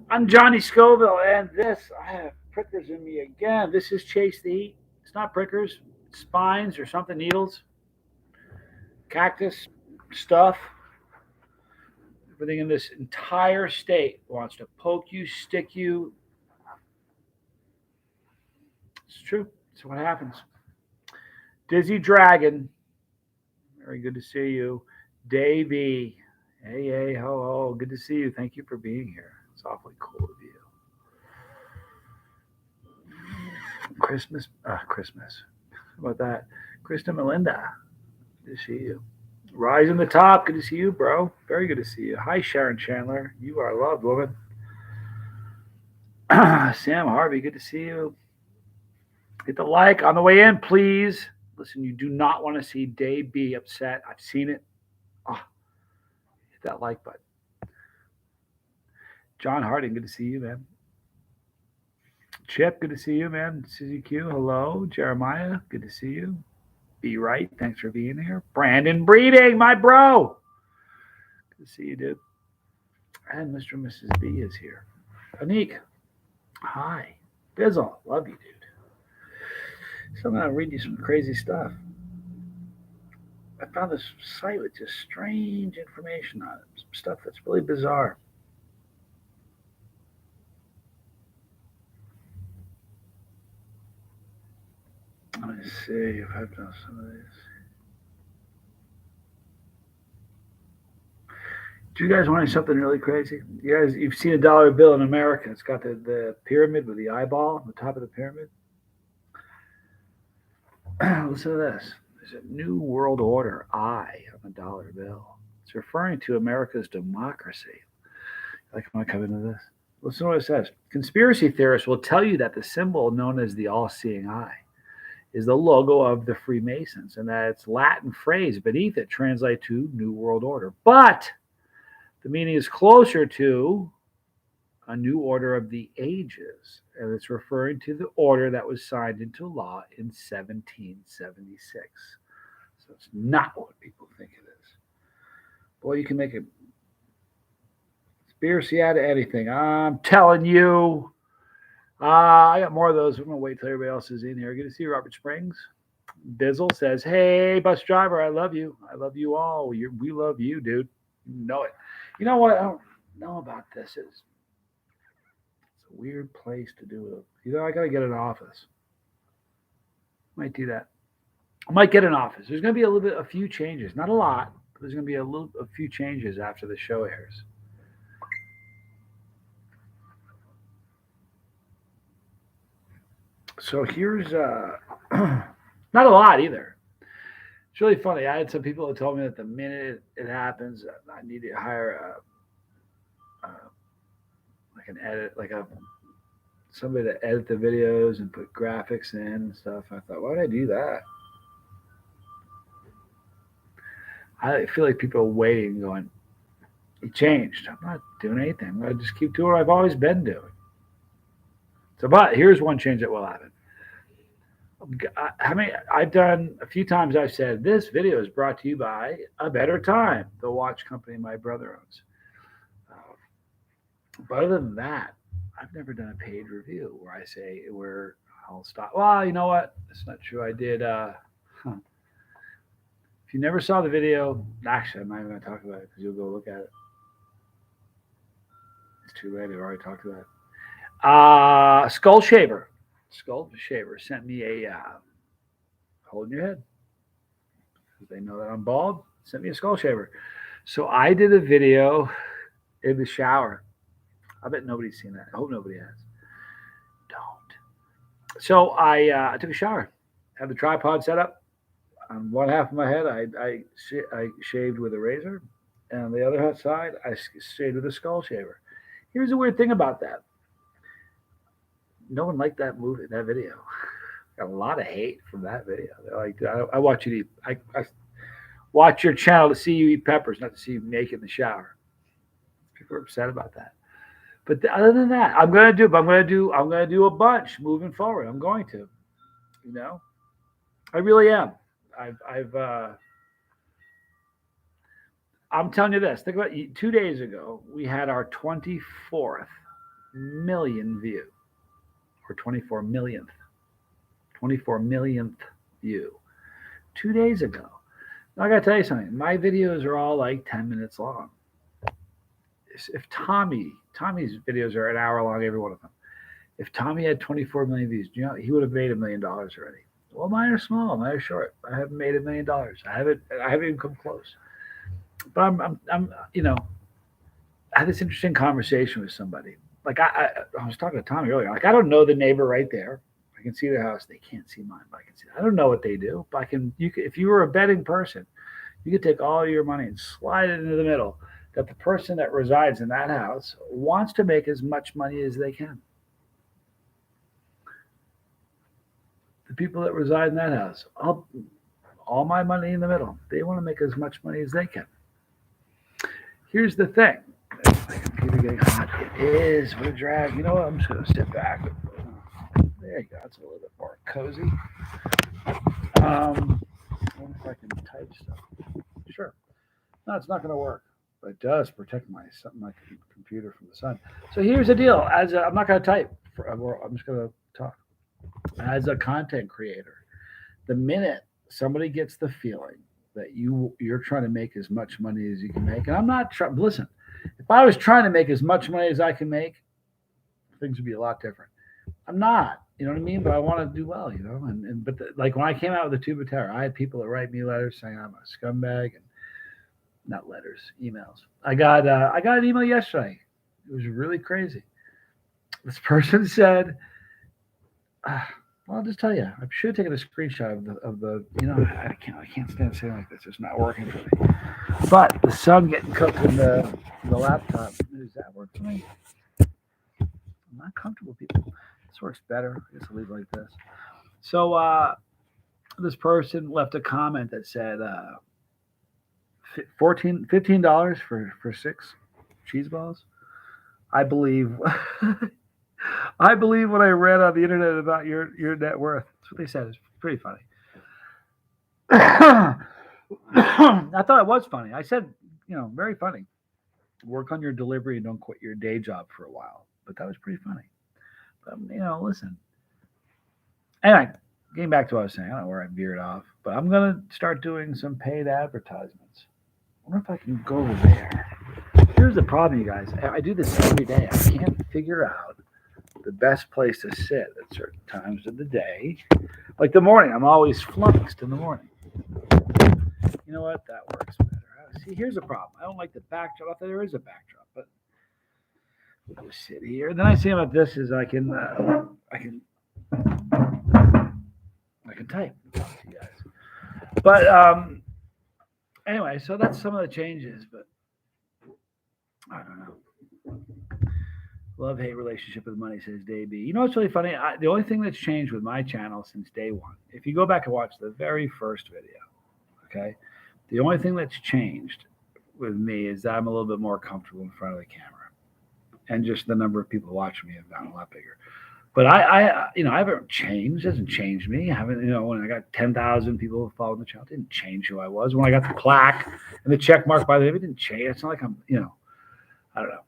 I'm Johnny Scoville, and this, I have prickers in me again. This is Chase the Heat. It's not prickers, it's spines or something, needles, cactus stuff. Everything in this entire state wants to poke you, stick you. It's true. It's what happens. Dizzy Dragon, very good to see you. Davey, hey, hey, ho, ho, good to see you. Thank you for being here. It's awfully cool of you. Christmas. How about that? Krista Melinda, good to see you. Rise in the top. Good to see you, bro. Very good to see you. Hi, Sharon Chandler. You are loved, woman. Sam Harvey. Good to see you. Hit the like on the way in, please. Listen, you do not want to see Dave be upset. I've seen it. Oh, hit that like button. John Harding. Good to see you, man. Chip. Good to see you, man. Suzy Q. Hello. Jeremiah. Good to see you. Be right. Thanks for being here. Brandon Breeding, my bro. Good to see you, dude. And Mr. and Mrs. B is here. Anik. Hi. Bizzle. Love you, dude. So I'm going to read you some crazy stuff. I found this site with just strange information on it. Some stuff that's really bizarre. Let me see if I've done some of these. Do you guys want something really crazy? You guys, you've seen a dollar bill in America. It's got the pyramid with the eyeball on the top of the pyramid. Listen to this. There's a new world order I on the dollar bill. It's referring to America's democracy. Like, I want to come into this. Listen to what it says. Conspiracy theorists will tell you that the symbol known as the all seeing eye is the logo of the Freemasons and that its Latin phrase beneath it translates to New World Order. But the meaning is closer to a new order of the ages, and it's referring to the order that was signed into law in 1776. So it's not what people think it is. Boy, you can make a conspiracy out of anything. I'm telling you. I got more of those. I'm going to wait till everybody else is in here. Good to see you, Robert Springs. Bizzle says, hey, bus driver, I love you. I love you all. We love you, dude. You know it. You know what I don't know about this is it's a weird place to do it. I got to get an office. Might do that. I might get an office. There's going to be a few changes. Not a lot, but there's going to be a few changes after the show airs. So here's not a lot either. It's really funny. I had some people that told me that the minute it happens, I need to hire like an edit, like a somebody to edit the videos and put graphics in and stuff. I thought, why would I do that? I feel like people are waiting, going, "It changed. I'm not doing anything. I'm gonna just keep doing what I've always been doing." So, but here's one change that will happen. I've done a few times. I've said this video is brought to you by A Better Time, the watch company my brother owns. But other than that, I've never done a paid review where I say where I'll stop. Well, you know what? That's not true. I did. If you never saw the video, actually, I'm not even going to talk about it because you'll go look at it. It's too late. I've already talked about it. Skull Shaver. Skull Shaver sent me a hold in your head because they know that I'm bald. Sent me a skull shaver. So I did a video in the shower. I bet nobody's seen that. I hope nobody has. Don't. So I took a shower. Had the tripod set up. On one half of my head, I shaved with a razor, and on the other side, I shaved with a skull shaver. Here's the weird thing about that: no one liked that video. Got a lot of hate from that video. They're like, I watch you eat. I watch your channel to see you eat peppers, not to see you naked in the shower. People are upset about that. But other than that, I'm gonna do. But I'm gonna do a bunch moving forward. I'm going to. You know, I really am. I've I'm telling you this. Think about 2 days ago. We had our 24th. million view, or 24 millionth view 2 days ago. Now, I got to tell you something. My videos are all like 10 minutes long. If Tommy's videos are an hour long, every one of them. If Tommy had 24 million views, you know, he would have made $1 million already. Well, mine are small, mine are short. I haven't made $1 million. I haven't even come close. But I'm I had this interesting conversation with somebody. Like I was talking to Tommy earlier. Like I don't know the neighbor right there. I can see their house. They can't see mine, but I can see. I don't know what they do, but I can. You could, if you were a betting person, you could take all your money and slide it into the middle. That the person that resides in that house wants to make as much money as they can. The people that reside in that house, all my money in the middle. They want to make as much money as they can. Here's the thing. My computer getting hot. It is. What a drag. You know what? I'm just going to sit back. There you go. It's a little bit more cozy. I wonder if I can type stuff. Sure. No, it's not going to work. But it does protect my computer from the sun. So here's the deal. I'm not going to type. I'm just going to talk. As a content creator, the minute somebody gets the feeling that you're trying to make as much money as you can make, and I'm not trying. Listen, if I was trying to make as much money as I can make, things would be a lot different. I'm not, you know what I mean? But I want to do well, you know. Like when I came out with the Tuba Terror, I had people that write me letters saying I'm a scumbag, and not letters, emails. I got an email yesterday. It was really crazy. This person said, well, I'll just tell you, I should have taken a screenshot of the I can't stand saying like this. It's not working for me. But the sun getting cooked in the laptop. Does that work for me? I'm not comfortable, people. This works better. I guess I'll leave it like this. So this person left a comment that said $15 for 6 cheese balls. I believe I believe what I read on the internet about your net worth. That's what they said. It's pretty funny. I thought it was funny. I said, very funny. Work on your delivery and don't quit your day job for a while. But that was pretty funny. But, listen. Anyway, getting back to what I was saying, I don't know where I veered off, but I'm going to start doing some paid advertisements. I wonder if I can go over there. Here's the problem, you guys. I do this every day. I can't figure out the best place to sit at certain times of the day. Like the morning, I'm always flummoxed in the morning. You know what? That works better. See, here's the problem. I don't like the backdrop. I thought there is a backdrop, but we'll just sit here. The nice thing about this is I can type to you guys. But anyway, so that's some of the changes. But I don't know. Love-hate relationship with money, says Dave B. You know what's really funny? The only thing that's changed with my channel since day one, if you go back and watch the very first video, okay, the only thing that's changed with me is that I'm a little bit more comfortable in front of the camera. And just the number of people watching me have gotten a lot bigger. But I haven't changed. It hasn't changed me. I haven't, when I got 10,000 people following the channel, it didn't change who I was. When I got the plaque and the check mark by the name, it didn't change. It's not like I'm, I don't know.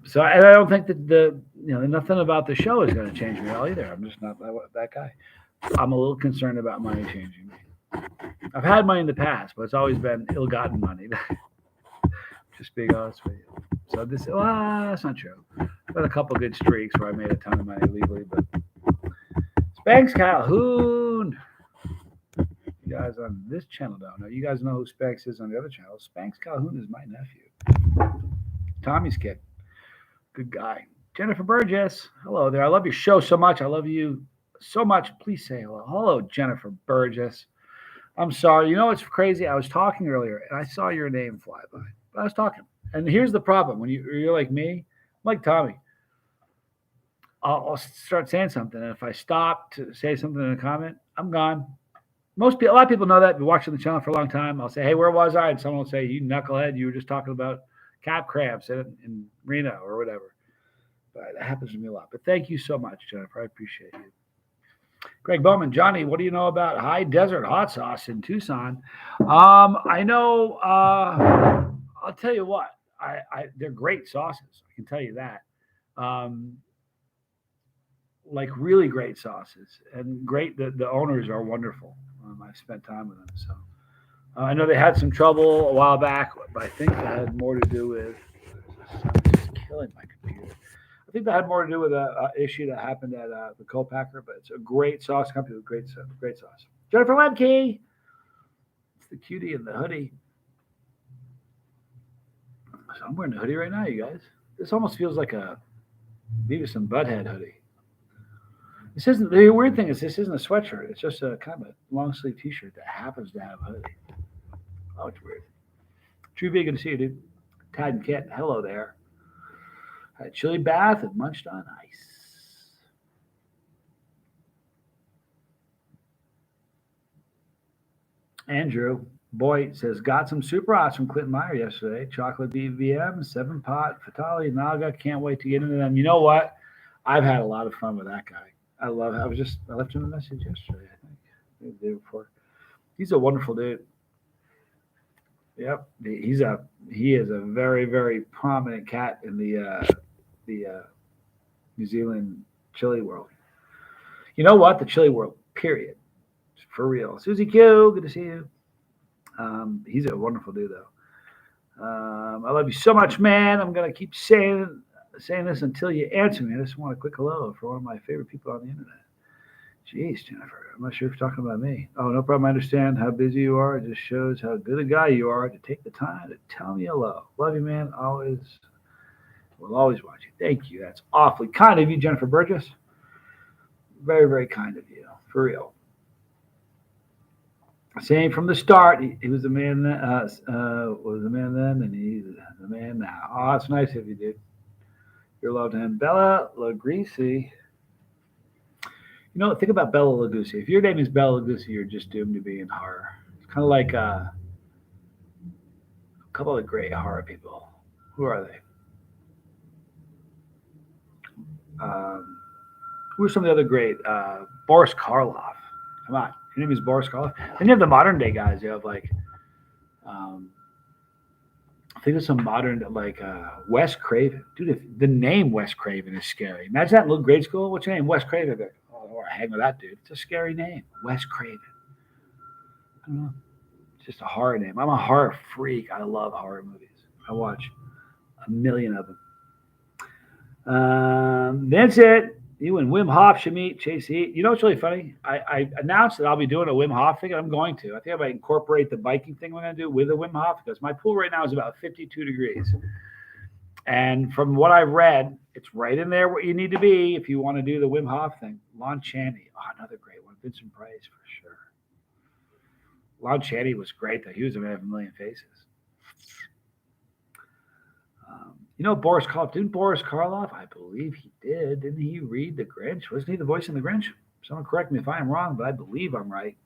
So I don't think that nothing about the show is going to change me at all either. I'm just not that guy. I'm a little concerned about money changing me. I've had money in the past, but it's always been ill-gotten money. Just being honest with you. So that's not true. I've had a couple good streaks where I made a ton of money legally, but Spanx Calhoun. You guys on this channel don't know. You guys know who Spanx is on the other channel. Spanx Calhoun is my nephew. Tommy's kid. Good guy. Jennifer Burgess. Hello there. I love your show so much. I love you so much. Please say hello. Hello, Jennifer Burgess. I'm sorry. You know what's crazy? I was talking earlier, and I saw your name fly by. But I was talking. And here's the problem. When you're like me, I'm like Tommy. I'll start saying something, and if I stop to say something in a comment, I'm gone. A lot of people know that. Been watching the channel for a long time. I'll say, "Hey, where was I?" And someone will say, "You knucklehead, you were just talking about cap crabs in Reno or whatever." But that happens to me a lot. But thank you so much, Jennifer. I appreciate you. Greg Bowman, Johnny, what do you know about high desert hot sauce in Tucson? I know. I'll tell you what. They're great sauces. I can tell you that. Um, like really great sauces and great. The owners are wonderful. I've spent time with them, so I know they had some trouble a while back, but I think that had more to do with. I'm just killing my computer. I think that had more to do with a issue that happened at the co-packer, but it's a great sauce company with great sauce. Jennifer Lemke, it's the cutie in the hoodie. So I'm wearing a hoodie right now, you guys. This almost feels like a Beavis and Butthead hoodie. This isn't the weird thing is this isn't a sweatshirt. It's just a kind of a long sleeve T-shirt that happens to have a hoodie. Oh, it's weird. True V, good to see you, dude. Tad and Kit, hello there. Had a chili bath and munched on ice. Andrew Boyd says, got some super hot from Clinton Meyer yesterday. Chocolate BVM, 7-pot, Fatali, Naga. Can't wait to get into them. You know what? I've had a lot of fun with that guy. I left him a message yesterday, I think. Maybe the day before. He's a wonderful dude. Yep. He is a very, very prominent cat in the New Zealand chili world. You know what? The chili world, period. For real. Susie Q, good to see you. He's a wonderful dude, though. I love you so much, man. I'm gonna keep saying this until you answer me. I just want a quick hello for one of my favorite people on the internet. Jeez, Jennifer, I'm not sure if you're talking about me. Oh, no problem. I understand how busy you are. It just shows how good a guy you are to take the time to tell me hello. Love you, man. Always, will always watch you. Thank you. That's awfully kind of you, Jennifer Burgess. Very, very kind of you, for real. Saying from the start, he was the man. Was the man then, and he's the man now. Oh, that's nice of you, dude. You're loved to him, Bella Lugosi. You know, think about Bella Lugosi. If your name is Bella Lugosi, you're just doomed to be in horror. It's kind of like a couple of great horror people. Who are they? Who are some of the other great? Boris Karloff. Come on, your name is Boris Karloff. Then you have the modern day guys. You have like, um, I think of some modern like Wes Craven. Dude, if the name Wes Craven is scary. Imagine that in little grade school. What's your name? Wes Craven. Like, oh, I hang with that dude. It's a scary name, Wes Craven. I don't know. It's just a horror name. I'm a horror freak. I love horror movies. I watch a million of them. That's it. You and Wim Hof should meet. Chase Heat. You know what's really funny? I announced that I'll be doing a Wim Hof thing, and I'm going to. I think I might incorporate the biking thing we're going to do with a Wim Hof because my pool right now is about 52 degrees. And from what I've read, it's right in there where you need to be if you want to do the Wim Hof thing. Lon Chaney. Oh, another great one. Vincent Price for sure. Lon Chaney was great, though. He was a man of a million faces. You know Boris Karloff? Didn't Boris Karloff? I believe he did. Didn't he read The Grinch? Wasn't he the voice in The Grinch? Someone correct me if I'm wrong, but I believe I'm right.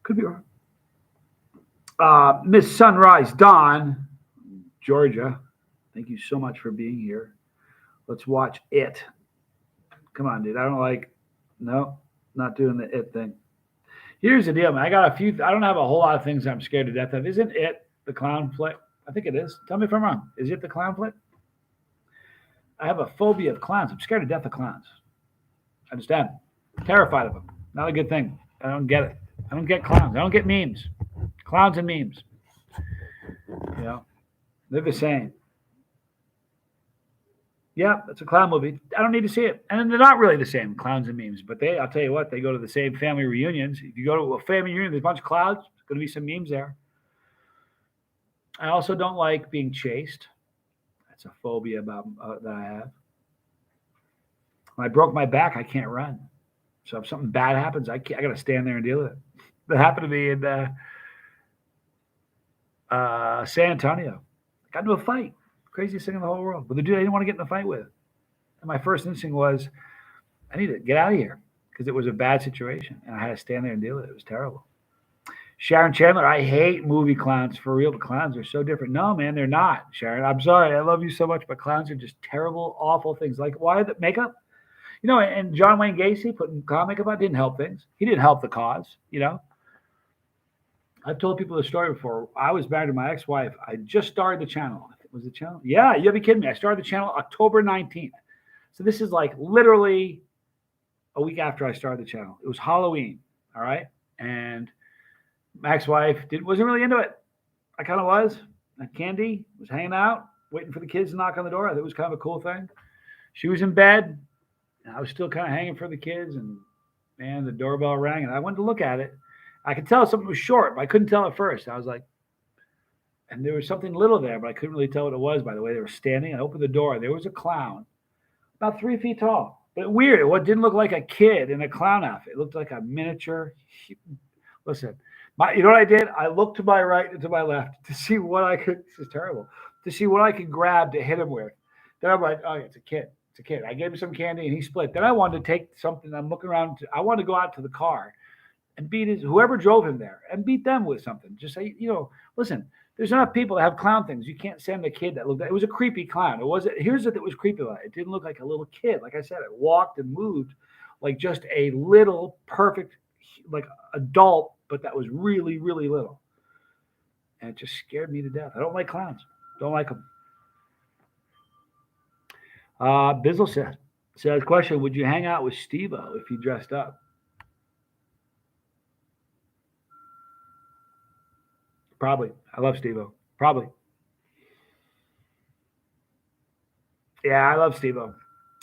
Could be wrong. Miss Sunrise Dawn, Georgia. Thank you so much for being here. Let's watch It. Come on, dude. I don't like. No, not doing the It thing. Here's the deal, man. I got a few. I don't have a whole lot of things I'm scared to death of. Isn't It the clown flick? I think it is. Tell me if I'm wrong. Is it the clown flick? I have a phobia of clowns. I'm scared to death of clowns. I understand. I'm terrified of them. Not a good thing. I don't get it. I don't get clowns. I don't get memes. Clowns and memes. You know, they're the same. Yeah, it's a clown movie. I don't need to see it. And they're not really the same, clowns and memes. But I'll tell you what, they go to the same family reunions. If you go to a family reunion, there's a bunch of clowns. There's going to be some memes there. I also don't like being chased. That's a phobia about that I have. When I broke my back, I can't run. So if something bad happens, I got to stand there and deal with it. That happened to me in San Antonio. I got into a fight. Craziest thing in the whole world. But the dude I didn't want to get in a fight with. And my first instinct was, I need to get out of here because it was a bad situation. And I had to stand there and deal with it. It was terrible. Sharon Chandler, I hate movie clowns. For real, the clowns are so different. No, man, they're not, Sharon. I'm sorry. I love you so much, but clowns are just terrible, awful things. Like, why the makeup? You know, and John Wayne Gacy putting clown makeup on didn't help things. He didn't help the cause, you know. I've told people the story before. I was married to my ex-wife. I just started the channel. Was the channel? Yeah, you gotta be kidding me. I started the channel October 19th. So this is like literally a week after I started the channel. It was Halloween. All right. And my ex-wife wasn't really into it. I kind of was. Had candy, was hanging out, waiting for the kids to knock on the door. I thought it was kind of a cool thing. She was in bed, and I was still kind of hanging for the kids. And man, the doorbell rang, and I went to look at it. I could tell something was short, but I couldn't tell at first. I was like, and there was something little there, but I couldn't really tell what it was by the way they were standing. I opened the door, and there was a clown, about 3 feet tall. But weird. It didn't look like a kid in a clown outfit. It looked like a miniature. Listen, you know what I did? I looked to my right and to my left to see what I could. This is terrible. To see what I could grab to hit him with. Then I'm like, oh, yeah, it's a kid. It's a kid. I gave him some candy and he split. Then I wanted to take something. I'm looking around. I wanted to go out to the car and beat whoever drove him there and beat them with something. Just say, listen. There's enough people that have clown things. You can't send a kid that looked. It was a creepy clown. It wasn't. Here's what it was creepy about. It didn't look like a little kid. Like I said, it walked and moved like just a little perfect, like adult, but that was really, really little. And it just scared me to death. I don't like clowns. Don't like them. Bizzle says, question: would you hang out with Steve-O if he dressed up? Probably. I love Steve-O. Probably. Yeah, I love Steve-O.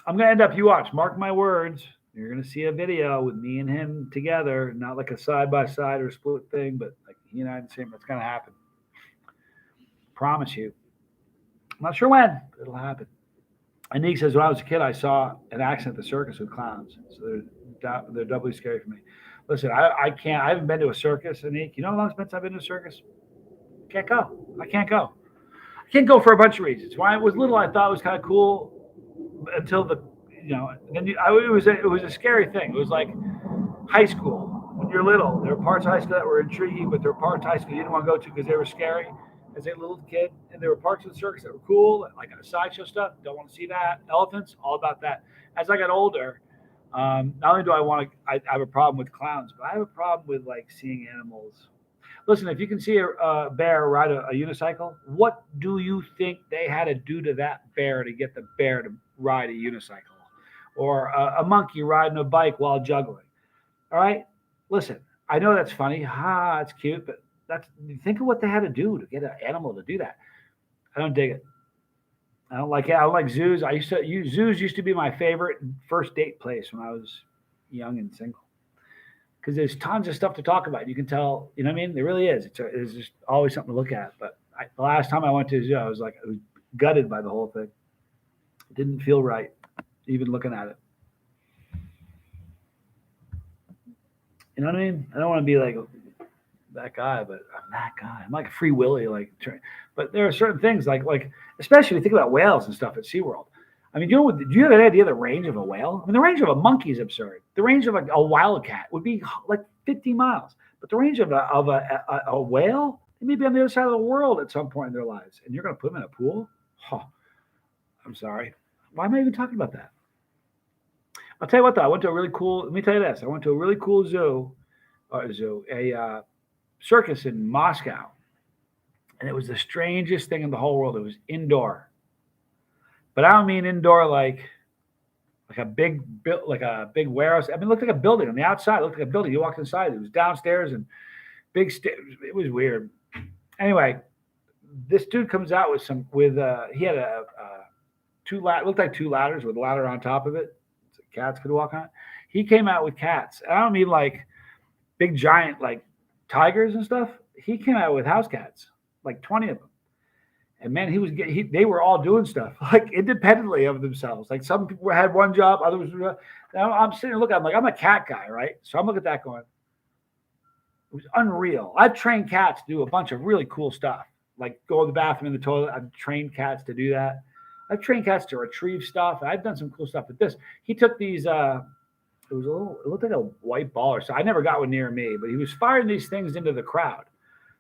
I'm going to end up, you watch, mark my words. You're going to see a video with me and him together, not like a side-by-side or split thing, but like he and I in the same, it's going to happen. Promise you. I'm not sure when, but it'll happen. Anik says, when I was a kid, I saw an accident at the circus with clowns. So they're doubly scary for me. Listen, I haven't been to a circus, Anik. You know how long since I've been to a circus? Can't go. I can't go. I can't go for a bunch of reasons. When I was little, I thought it was kind of cool until then it was a scary thing. It was like high school. When you're little, there were parts of high school that were intriguing, but there were parts of high school you didn't want to go to because they were scary as a little kid. And there were parts of the circus that were cool, like sideshow stuff. Don't want to see that. Elephants, all about that. As I got older, not only do I have a problem with clowns, but I have a problem with like seeing animals. Listen, if you can see a bear ride a unicycle, what do you think they had to do to that bear to get the bear to ride a unicycle? Or a monkey riding a bike while juggling? All right? Listen, I know that's funny. It's cute, but think of what they had to do to get an animal to do that. I don't dig it. I don't like zoos. Zoos used to be my favorite first date place when I was young and single. Because there's tons of stuff to talk about. You can tell, you know what I mean? There really is. It's just always something to look at. But the last time I went to a zoo, I was gutted by the whole thing. It didn't feel right, even looking at it. You know what I mean? I don't want to be like that guy, but I'm that guy. I'm like a Free Willy, but there are certain things like especially when you think about whales and stuff at SeaWorld. I mean, do you have any idea the range of a whale? I mean, the range of a monkey is absurd. The range of a wildcat would be like 50 miles. But the range of a whale, they may be on the other side of the world at some point in their lives. And you're going to put them in a pool? Oh, I'm sorry. Why am I even talking about that? I'll tell you what, though. Let me tell you this. I went to a really cool a circus in Moscow. And it was the strangest thing in the whole world. It was indoor. But I don't mean indoor like a big warehouse. I mean, it looked like a building on the outside. It looked like a building. You walked inside. It was downstairs and big stairs. It was weird. Anyway, this dude comes out he had looked like two ladders with a ladder on top of it. So cats could walk on it. He came out with cats. I don't mean like big giant like tigers and stuff. He came out with house cats, like 20 of them. And man, they were all doing stuff like independently of themselves. Like some people had one job, others. Now I'm sitting there looking. I'm like, I'm a cat guy, right? So I'm looking at that going, it was unreal. I've trained cats to do a bunch of really cool stuff, like go to the bathroom in the toilet. I've trained cats to do that. I've trained cats to retrieve stuff. I've done some cool stuff with this. He took these. It looked like a white ball or so. I never got one near me, but he was firing these things into the crowd.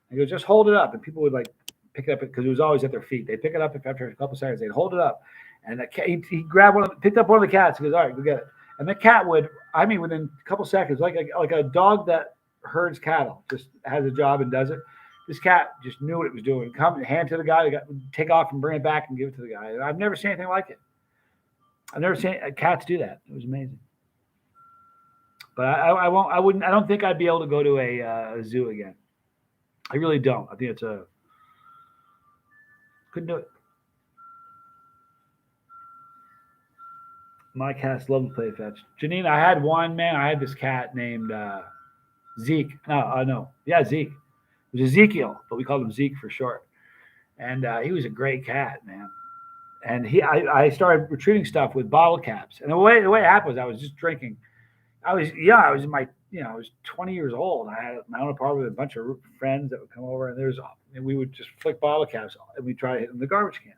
He goes, just hold it up, and people would like pick it up because it was always at their feet. They'd pick it up after a couple seconds. They'd hold it up, and he grabbed picked up one of the cats. He goes, all right, go get it. And the cat would, within a couple seconds, like a dog that herds cattle, just has a job and does it. This cat just knew what it was doing. Come and hand to the guy, take off and bring it back and give it to the guy. I've never seen anything like it. I've never seen cats do that. It was amazing. But I won't. I wouldn't. I don't think I'd be able to go to a zoo again. I really don't. I think couldn't do it. My cats love to play fetch. Janine, I had one, man. I had this cat named Zeke. No. Yeah, Zeke. It was Ezekiel, but we called him Zeke for short. And he was a great cat, man. And I started retrieving stuff with bottle caps. And the way it happened was I was just drinking. I was in my, I was 20 years old. I had my own apartment with a bunch of friends that would come over, and we would just flick bottle caps and we'd try to hit them in the garbage can.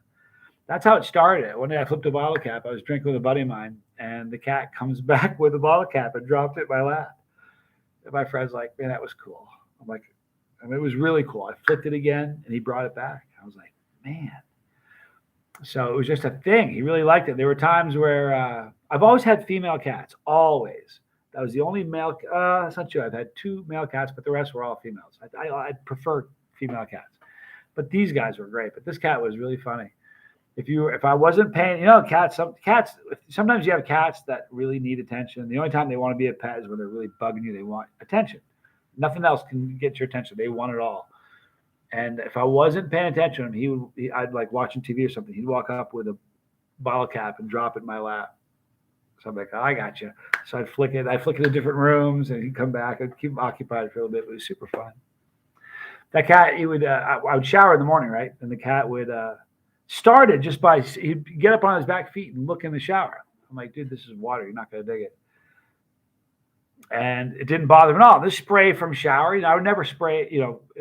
That's how it started. One day I flipped a bottle cap. I was drinking with a buddy of mine, and the cat comes back with a bottle cap and dropped it in my lap. And my friend's like, man, that was cool. I'm like, it was really cool. I flipped it again, and he brought it back. I was like, man. So it was just a thing. He really liked it. There were times where I've always had female cats, always. That was the only male. That's not true. I've had 2 male cats, but the rest were all females. I prefer female cats, but these guys were great. But this cat was really funny. If I wasn't paying, cats. Sometimes you have cats that really need attention. The only time they want to be a pet is when they're really bugging you. They want attention. Nothing else can get your attention. They want it all. And if I wasn't paying attention to him, I'd like watching TV or something. He'd walk up with a bottle cap and drop it in my lap. So I'm like, oh, I got you. So I'd flick it. I'd flick it in different rooms, and he'd come back. I'd keep him occupied for a little bit. It was super fun. That cat, I would shower in the morning, right? And the cat would started just by he'd get up on his back feet and look in the shower. I'm like, dude, this is water. You're not going to dig it. And it didn't bother him at all. This spray from shower, I would never spray,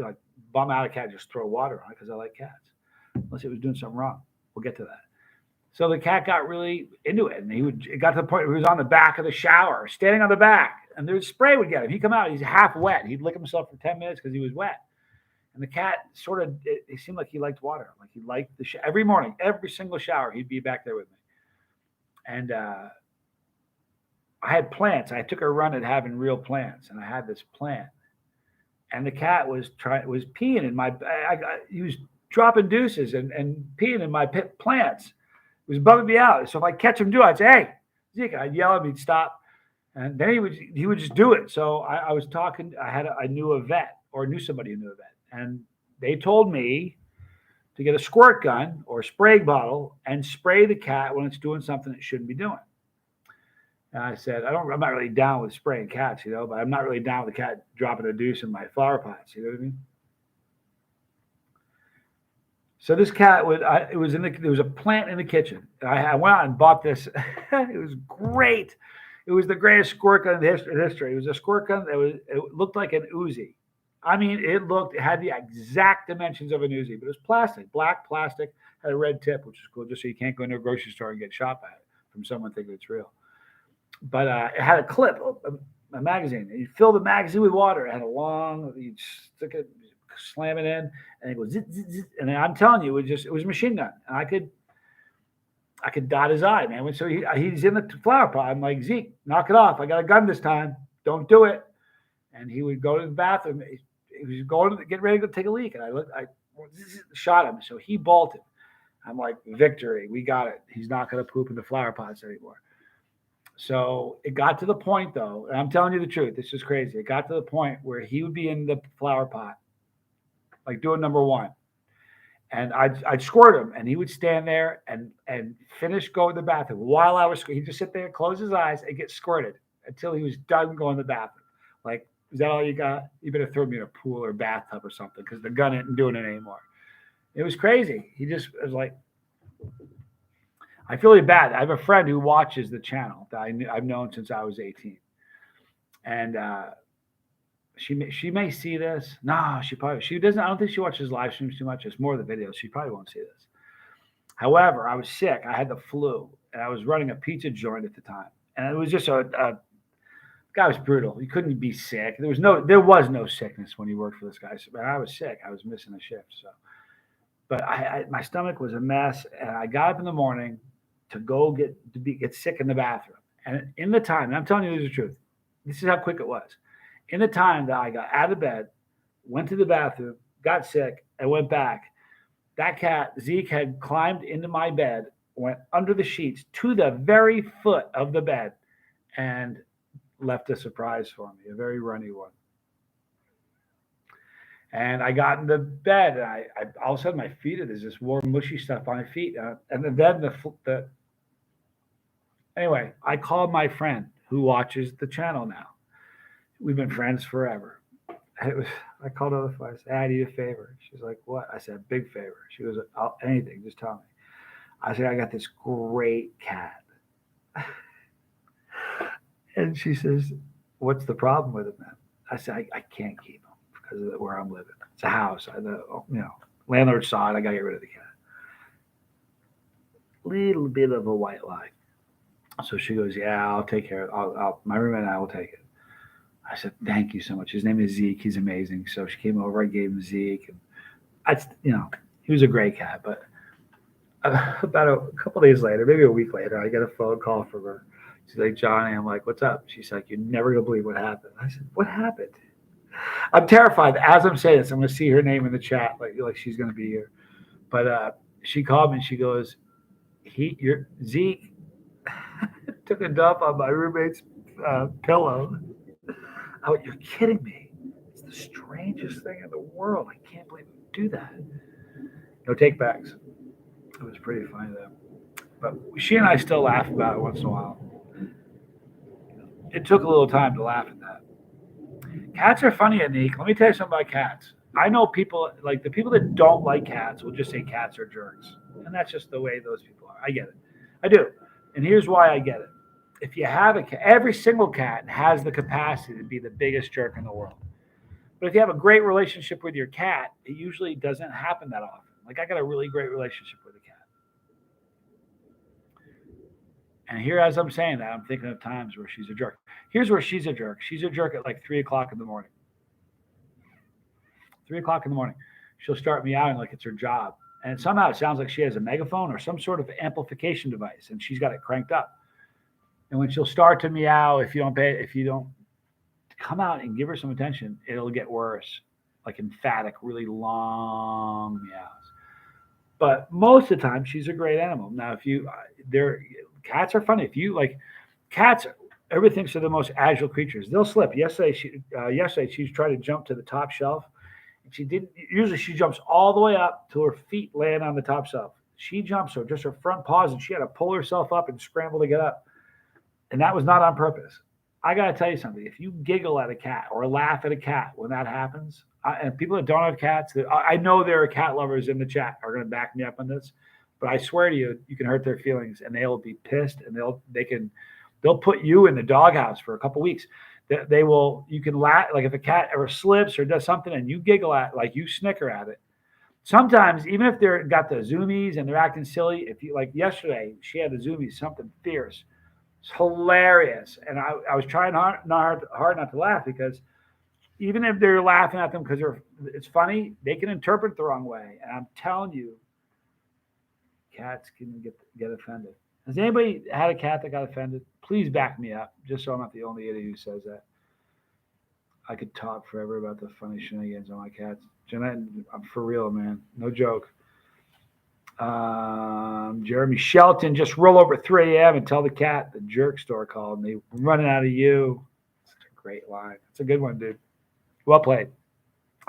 like bum out a cat, just throw water on it because I like cats. Unless it was doing something wrong. We'll get to that. So the cat got really into it, and it got to the point where he was on the back of the shower, standing on the back, and the spray would get him. He'd come out, he's half wet. He'd lick himself for 10 minutes because he was wet. And the cat it seemed like he liked water. Like he liked every morning, every single shower, he'd be back there with me. And I had plants. I took a run at having real plants, and I had this plant. And the cat was peeing in my, he was dropping deuces and peeing in my plants. It was bumming me out. So if I catch him I'd say, hey, Zeke, I'd yell at him, he'd stop. And then he would just do it. So I was talking, I knew a vet, or knew somebody who knew a vet. And they told me to get a squirt gun or spray bottle and spray the cat when it's doing something it shouldn't be doing. And I said, I'm not really down with spraying cats, but I'm not really down with the cat dropping a deuce in my flower pots. You know what I mean? So this cat there was a plant in the kitchen. And I went out and bought this. It was great. It was the greatest squirt gun in history. It was a squirt gun it looked like an Uzi. I mean, it had the exact dimensions of an Uzi, but it was plastic, black plastic, had a red tip, which is cool, just so you can't go into a grocery store and get shot by it from someone thinking it's real. But it had a clip, a magazine. You fill the magazine with water. It had you'd stick it, slam it in, and it goes zit, zit, zit. And I'm telling you, it was a machine gun. And I could dot his eye, man. So he's in the flower pot. I'm like, Zeke, knock it off. I got a gun this time. Don't do it. And he would go to the bathroom. He was going to get ready to take a leak, and I shot him. So he bolted. I'm like, victory. We got it. He's not going to poop in the flower pots anymore. So it got to the point, though, and I'm telling you the truth. This is crazy. It got to the point where he would be in the flower pot, like doing number one. And I'd squirt him, and he would stand there and finish going to the bathroom. While I was squirting, he'd just sit there, close his eyes, and get squirted until he was done going to the bathroom. Like, is that all you got? You better throw me in a pool or bathtub or something, because the gun isn't doing it anymore. It was crazy. He just was like, I feel really bad. I have a friend who watches the channel that I've known since I was 18. And she may see this. No, she doesn't. I don't think she watches live streams too much. It's more the videos. She probably won't see this. However, I was sick. I had the flu, and I was running a pizza joint at the time. And it was just a guy was brutal. He couldn't be sick. There was no sickness when he worked for this guy. So, I was sick. I was missing a shift. So, but my stomach was a mess, and I got up in the morning to go get sick in the bathroom. And in the time, and I'm telling you the truth, this is how quick it was. In the time that I got out of bed, went to the bathroom, got sick, and went back. That cat, Zeke, had climbed into my bed, went under the sheets to the very foot of the bed, and left a surprise for me, a very runny one. And I got into bed, and all of a sudden my feet, there's this warm, mushy stuff on my feet. And then anyway, I called my friend who watches the channel now. We've been friends forever. I called her on the phone. I said, I need a favor. She's like, what? I said, big favor. She goes, anything, just tell me. I said, I got this great cat. And she says, what's the problem with him, man? I said, I can't keep him because of where I'm living. It's a house. Landlord saw it. I got to get rid of the cat. Little bit of a white lie. So she goes, yeah, I'll take care of it. My roommate and I will take it. I said, thank you so much. His name is Zeke. He's amazing. So she came over. I gave him Zeke. And he was a great cat. But about a couple days later, maybe a week later, I get a phone call from her. She's like, Johnny, I'm like, what's up? She's like, you're never going to believe what happened. I said, what happened? I'm terrified. As I'm saying this, I'm going to see her name in the chat, like she's going to be here. But she called me and she goes, Zeke took a dump on my roommate's pillow. Oh, you're kidding me. It's the strangest thing in the world. I can't believe you do that. No take backs. It was pretty funny though. But she and I still laugh about it once in a while. It took a little time to laugh at that. Cats are funny, Anik. Let me tell you something about cats. I know people, like the people that don't like cats will just say cats are jerks. And that's just the way those people are. I get it. I do. And here's why I get it. If you have a cat, every single cat has the capacity to be the biggest jerk in the world. But if you have a great relationship with your cat, it usually doesn't happen that often. Like I got a really great relationship with a cat. And here, as I'm saying that, I'm thinking of times where she's a jerk. Here's where she's a jerk. She's a jerk at like 3 o'clock in the morning. 3 o'clock in the morning. She'll start meowing like it's her job. And somehow it sounds like she has a megaphone or some sort of amplification device, and she's got it cranked up. And when she'll start to meow, if you don't come out and give her some attention, it'll get worse, like emphatic, really long meows. But most of the time, she's a great animal. Now, cats are funny. If you like cats, everybody thinks they're the most agile creatures. They'll slip. Yesterday, she tried to jump to the top shelf, and she didn't. Usually, she jumps all the way up till her feet land on the top shelf. She jumps, so just her front paws, and she had to pull herself up and scramble to get up. And that was not on purpose. I got to tell you something. If you giggle at a cat or laugh at a cat when that happens, and people that don't have cats, I know there are cat lovers in the chat are going to back me up on this, but I swear to you, you can hurt their feelings and they'll be pissed and they'll put you in the doghouse for a couple weeks. You can laugh, like if a cat ever slips or does something and you giggle at, like you snicker at it. Sometimes, even if they're got the zoomies and they're acting silly, if you like yesterday, she had the zoomies, something fierce. It's hilarious. And I was trying hard not to laugh because even if they're laughing at them because it's funny, they can interpret it the wrong way. And I'm telling you, cats can get offended. Has anybody had a cat that got offended? Please back me up, just so I'm not the only idiot who says that. I could talk forever about the funny shenanigans on my cats. Jeanette, I'm for real, man. No joke. Jeremy Shelton, just roll over at 3 a.m. and tell the cat the jerk store called me. Running out of you. Such a great line. It's a good one, dude. Well played.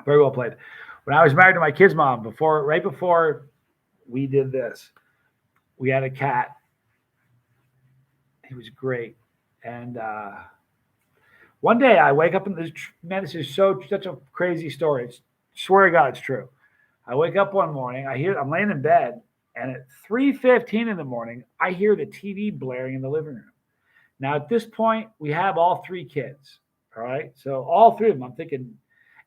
Very well played. When I was married to my kid's mom, right before we did this, we had a cat. He was great. And one day I wake up and this is such a crazy story. Swear to God, it's true. I wake up one morning, I'm laying in bed, and at 3:15 in the morning, I hear the TV blaring in the living room. Now, at this point, we have all 3 kids, all right? So all 3 of them, I'm thinking,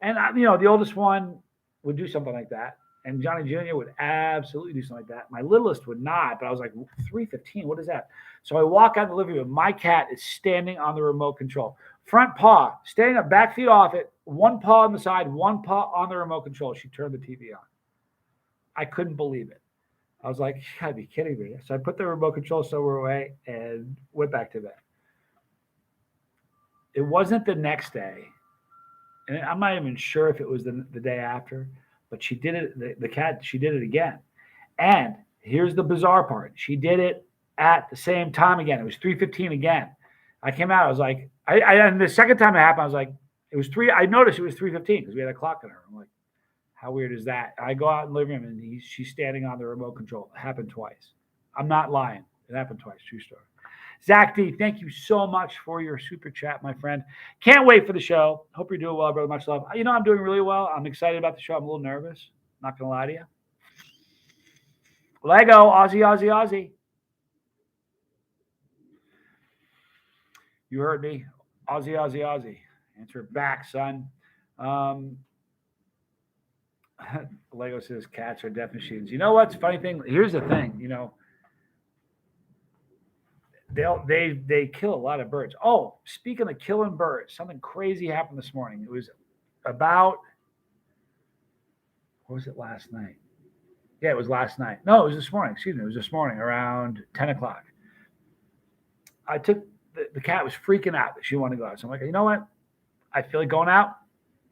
and the oldest one would do something like that, and Johnny Jr. would absolutely do something like that. My littlest would not, but I was like, 3:15, what is that? So I walk out of the living room. My cat is standing on the remote control. Front paw, standing up, back feet off it, one paw on the side, one paw on the remote control. She turned the TV on. I couldn't believe it. I was like, you gotta be kidding me. So I put the remote control somewhere away and went back to bed. It wasn't the next day, and I'm not even sure if it was the day after, But she did it. The cat. She did it again. And here's the bizarre part. She did it at the same time again. It was 3:15 again. I came out. I was like, and the second time it happened, I was like, it was three. I noticed it was 3:15 because we had a clock in her. I'm like, how weird is that? I go out in the living room and she's standing on the remote control. It happened twice. I'm not lying. It happened twice. True story. Zach D, thank you so much for your super chat, my friend. Can't wait for the show. Hope you're doing well, brother. Much love. You know, I'm doing really well. I'm excited about the show. I'm a little nervous. Not going to lie to you. Lego, Aussie, Aussie, Aussie. You heard me. Aussie, Aussie, Aussie. Answer back, son. Lego says cats are death machines. You know what's the funny thing? Here's the thing. You know, they kill a lot of birds. Oh, speaking of killing birds, something crazy happened this morning. It was about, what was it last night? Yeah, it was last night. No, it was this morning. Excuse me. It was this morning around 10 o'clock. I took the cat was freaking out that she wanted to go out. So I'm like, you know what? I feel like going out.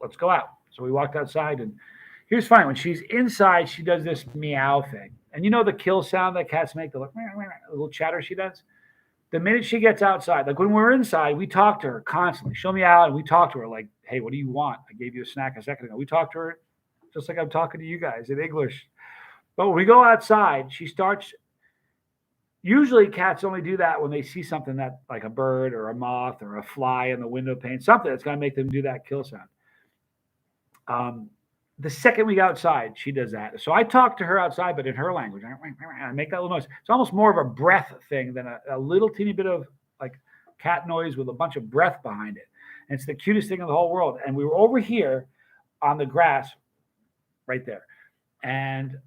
Let's go out. So we walked outside, and here's funny. When she's inside, she does this meow thing. And you know the kill sound that cats make, the little chatter she does? The minute she gets outside, like when we're inside, we talk to her constantly. She'll meow, and we talk to her like, hey, what do you want? I gave you a snack a second ago. We talk to her just like I'm talking to you guys in English. But when we go outside, she starts. Usually cats only do that when they see something that, like a bird or a moth or a fly in the window pane, something that's going to make them do that kill sound. The second we go outside, she does that. So I talk to her outside, but in her language. I make that little noise. It's almost more of a breath thing than a little teeny bit of like cat noise with a bunch of breath behind it. And it's the cutest thing in the whole world. And we were over here on the grass right there. And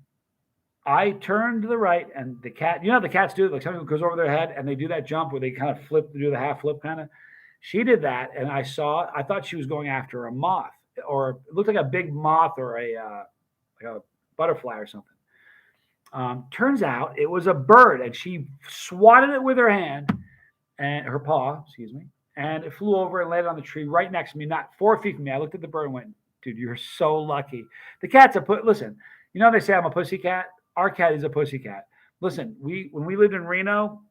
I turned to the right, and the cat, you know, the cats do it, like something goes over their head and they do that jump where they kind of flip, do the half flip kind of. She did that, and I thought she was going after a moth, or it looked like a big moth or like a butterfly or something. Turns out it was a bird, and she swatted it with her hand and her paw, excuse me, and it flew over and landed on the tree right next to me, not 4 feet from me. I looked at the bird and went, dude, you're so lucky. The cat's listen, you know, they say I'm a pussy cat. Our cat is a pussy cat. Listen, when we lived in Reno,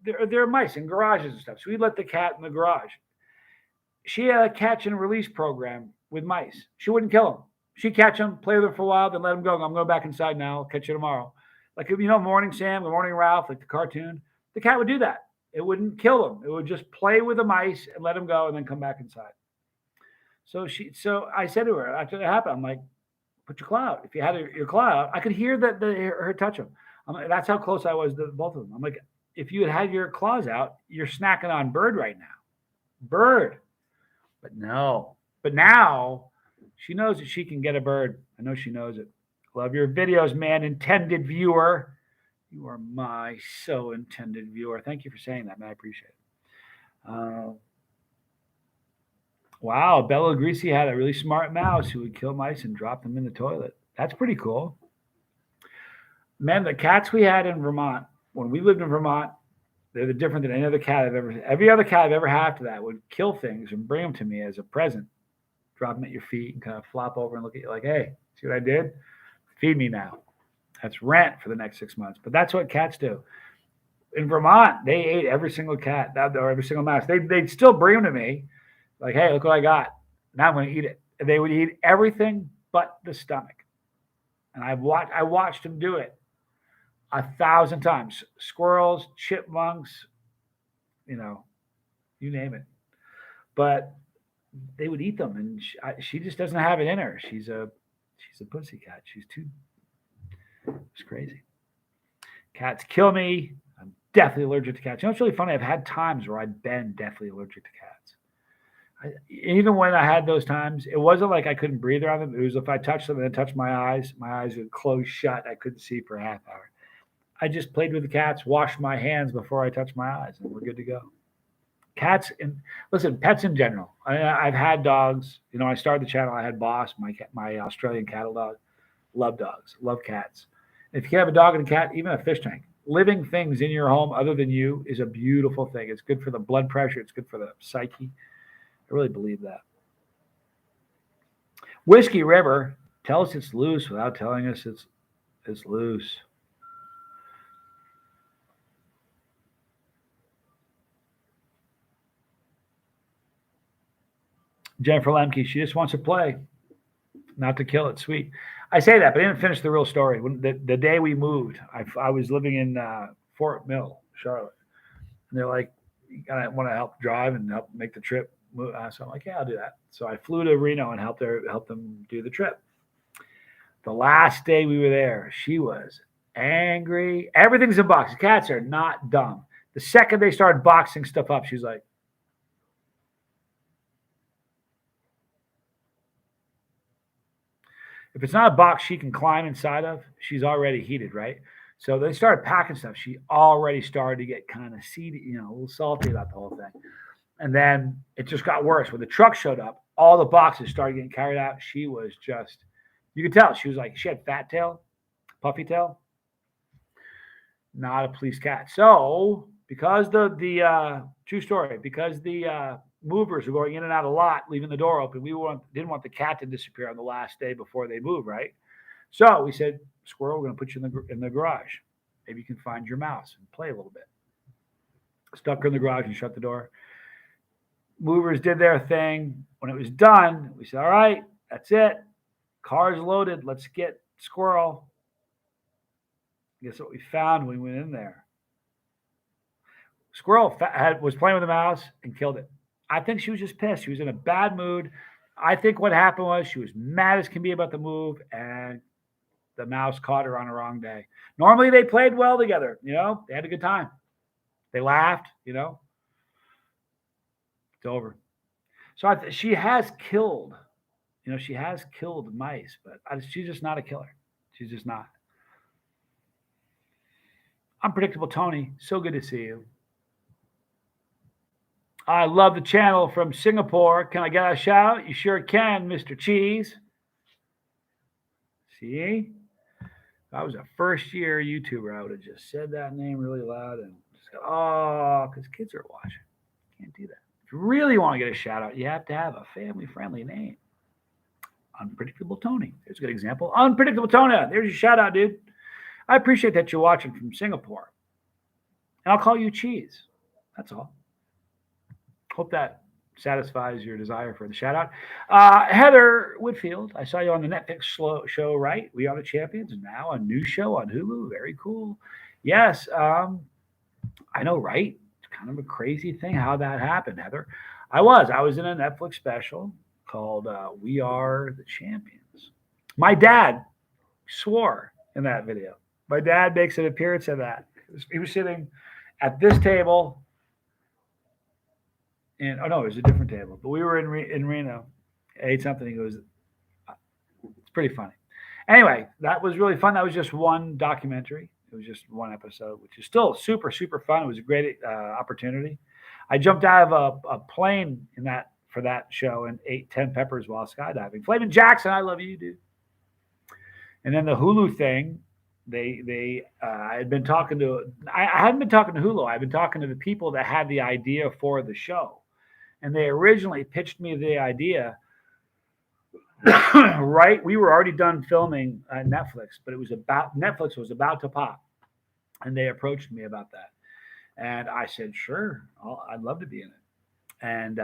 there are mice in garages and stuff. So we let the cat in the garage. She had a catch and release program with mice. She wouldn't kill them. She'd catch them, play with them for a while, then let them go. I'm going back inside now. I'll catch you tomorrow. Like, you know, Morning Sam, Good Morning Ralph, like the cartoon. The cat would do that. It wouldn't kill them. It would just play with the mice and let them go and then come back inside. So I said to her after that happened, I'm like, put your claw out. If you had your claw out, I could hear her touch them. That's how close I was to both of them. I'm like, if you had your claws out, you're snacking on bird right now. Bird. But no. But now she knows that she can get a bird. I know she knows it. Love your videos, man. Intended viewer. You are my so intended viewer. Thank you for saying that, man. I appreciate it. Wow, Bella Greasy had a really smart mouse who would kill mice and drop them in the toilet. That's pretty cool. Man, the cats we had in Vermont, when we lived in Vermont, they're different than any other cat every other cat I've ever had after that would kill things and bring them to me as a present. Drop them at your feet and kind of flop over and look at you like, hey, see what I did? Feed me now. That's rent for the next 6 months. But that's what cats do. In Vermont, they ate every single cat or every single mouse. They'd still bring them to me. Like, hey, look what I got. Now I'm going to eat it. And they would eat everything but the stomach. And I watched them do it 1,000 times. Squirrels, chipmunks, you know, you name it. But they would eat them, and she just doesn't have it in her. She's a pussy cat. It's crazy. Cats kill me. I'm deathly allergic to cats. You know, it's really funny. I've had times where I've been deathly allergic to cats. Even when I had those times, it wasn't like I couldn't breathe around them. It was if I touched them and then touched my eyes would close shut. I couldn't see for a half hour. I just played with the cats, washed my hands before I touched my eyes, and we're good to go. Cats, and listen, pets in general. I've had dogs. You know, I started the channel. I had Boss, my Australian cattle dog. Love dogs. Love cats. If you can have a dog and a cat, even a fish tank, living things in your home other than you is a beautiful thing. It's good for the blood pressure. It's good for the psyche. I really believe that. Whiskey River Tell us it's loose without telling us it's loose. Jennifer Lemke, she just wants to play, not to kill it. Sweet. I say that, but I didn't finish the real story. When the day we moved, I was living in Fort Mill, Charlotte, and they're like, "You gotta want to help drive and help make the trip." So I'm like, "Yeah, I'll do that." So I flew to Reno and helped them do the trip. The last day we were there, she was angry. Everything's in boxes. Cats are not dumb. The second they started boxing stuff up, she's like, if it's not a box she can climb inside of, she's already heated, right? So they started packing stuff. She already started to get kind of seedy, a little salty about the whole thing. And then it just got worse. When the truck showed up, all the boxes started getting carried out. She was just, you could tell, she was like, she had fat tail, puffy tail, not a police cat. So because the true story, because the movers were going in and out a lot, leaving the door open, we didn't want the cat to disappear on the last day before they move, right? So we said, Squirrel, we're going to put you in the garage. Maybe you can find your mouse and play a little bit. Stuck her in the garage and shut the door. Movers did their thing. When it was done, we said, all right, that's it. Car's loaded. Let's get Squirrel. Guess what we found when we went in there? Squirrel was playing with the mouse and killed it. I think she was just pissed. She was in a bad mood. I think what happened was she was mad as can be about the move, and the mouse caught her on the wrong day. Normally they played well together. They had a good time. They laughed. It's over. So she has killed. She has killed mice, but she's just not a killer. She's just not. Unpredictable Tony, so good to see you. I love the channel from Singapore. Can I get a shout out? You sure can, Mr. Cheese. See? If I was a first-year YouTuber, I would have just said that name really loud and just go, oh, because kids are watching. Can't do that. If you really want to get a shout out, you have to have a family-friendly name. Unpredictable Tony. There's a good example. Unpredictable Tony. There's your shout out, dude. I appreciate that you're watching from Singapore. And I'll call you Cheese. That's all. Hope that satisfies your desire for the shout out. Heather Whitfield, I saw you on the Netflix show, right? We Are the Champions. Now a new show on Hulu. Very cool. Yes. I know, right? It's kind of a crazy thing how that happened, Heather. I was in a Netflix special called We Are the Champions. My dad swore in that video. My dad makes an appearance in that. He was sitting at this table. And it was a different table, but we were in Reno. I ate something. He goes, it's pretty funny. Anyway, that was really fun. That was just one documentary. It was just one episode, which is still super, super fun. It was a great opportunity. I jumped out of a plane for that show and ate 10 peppers while skydiving. Flamin' Jackson, I love you, dude. And then the Hulu thing, I had been talking to. I hadn't been talking to Hulu. I've been talking to the people that had the idea for the show. And they originally pitched me the idea, right? We were already done filming Netflix, but Netflix was about to pop. And they approached me about that. And I said, sure, I'd love to be in it. And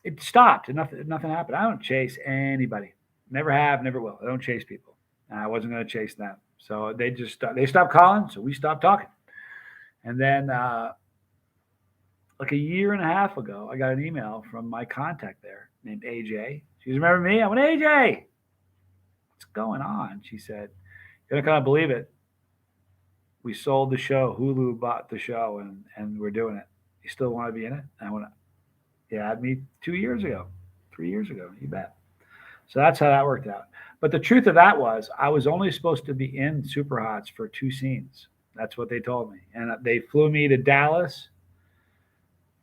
it stopped and nothing happened. I don't chase anybody. Never have, never will. I don't chase people. And I wasn't going to chase them. So they stopped calling. So we stopped talking. And then, like a year and a half ago, I got an email from my contact there named AJ. She goes, remember me? I went, AJ, what's going on? She said, you're not going to believe it. We sold the show. Hulu bought the show, and we're doing it. You still want to be in it? And I went, yeah, had me 2 years ago, 3 years ago. You bet. So that's how that worked out. But the truth of that was I was only supposed to be in Super Hots for 2 scenes. That's what they told me. And they flew me to Dallas.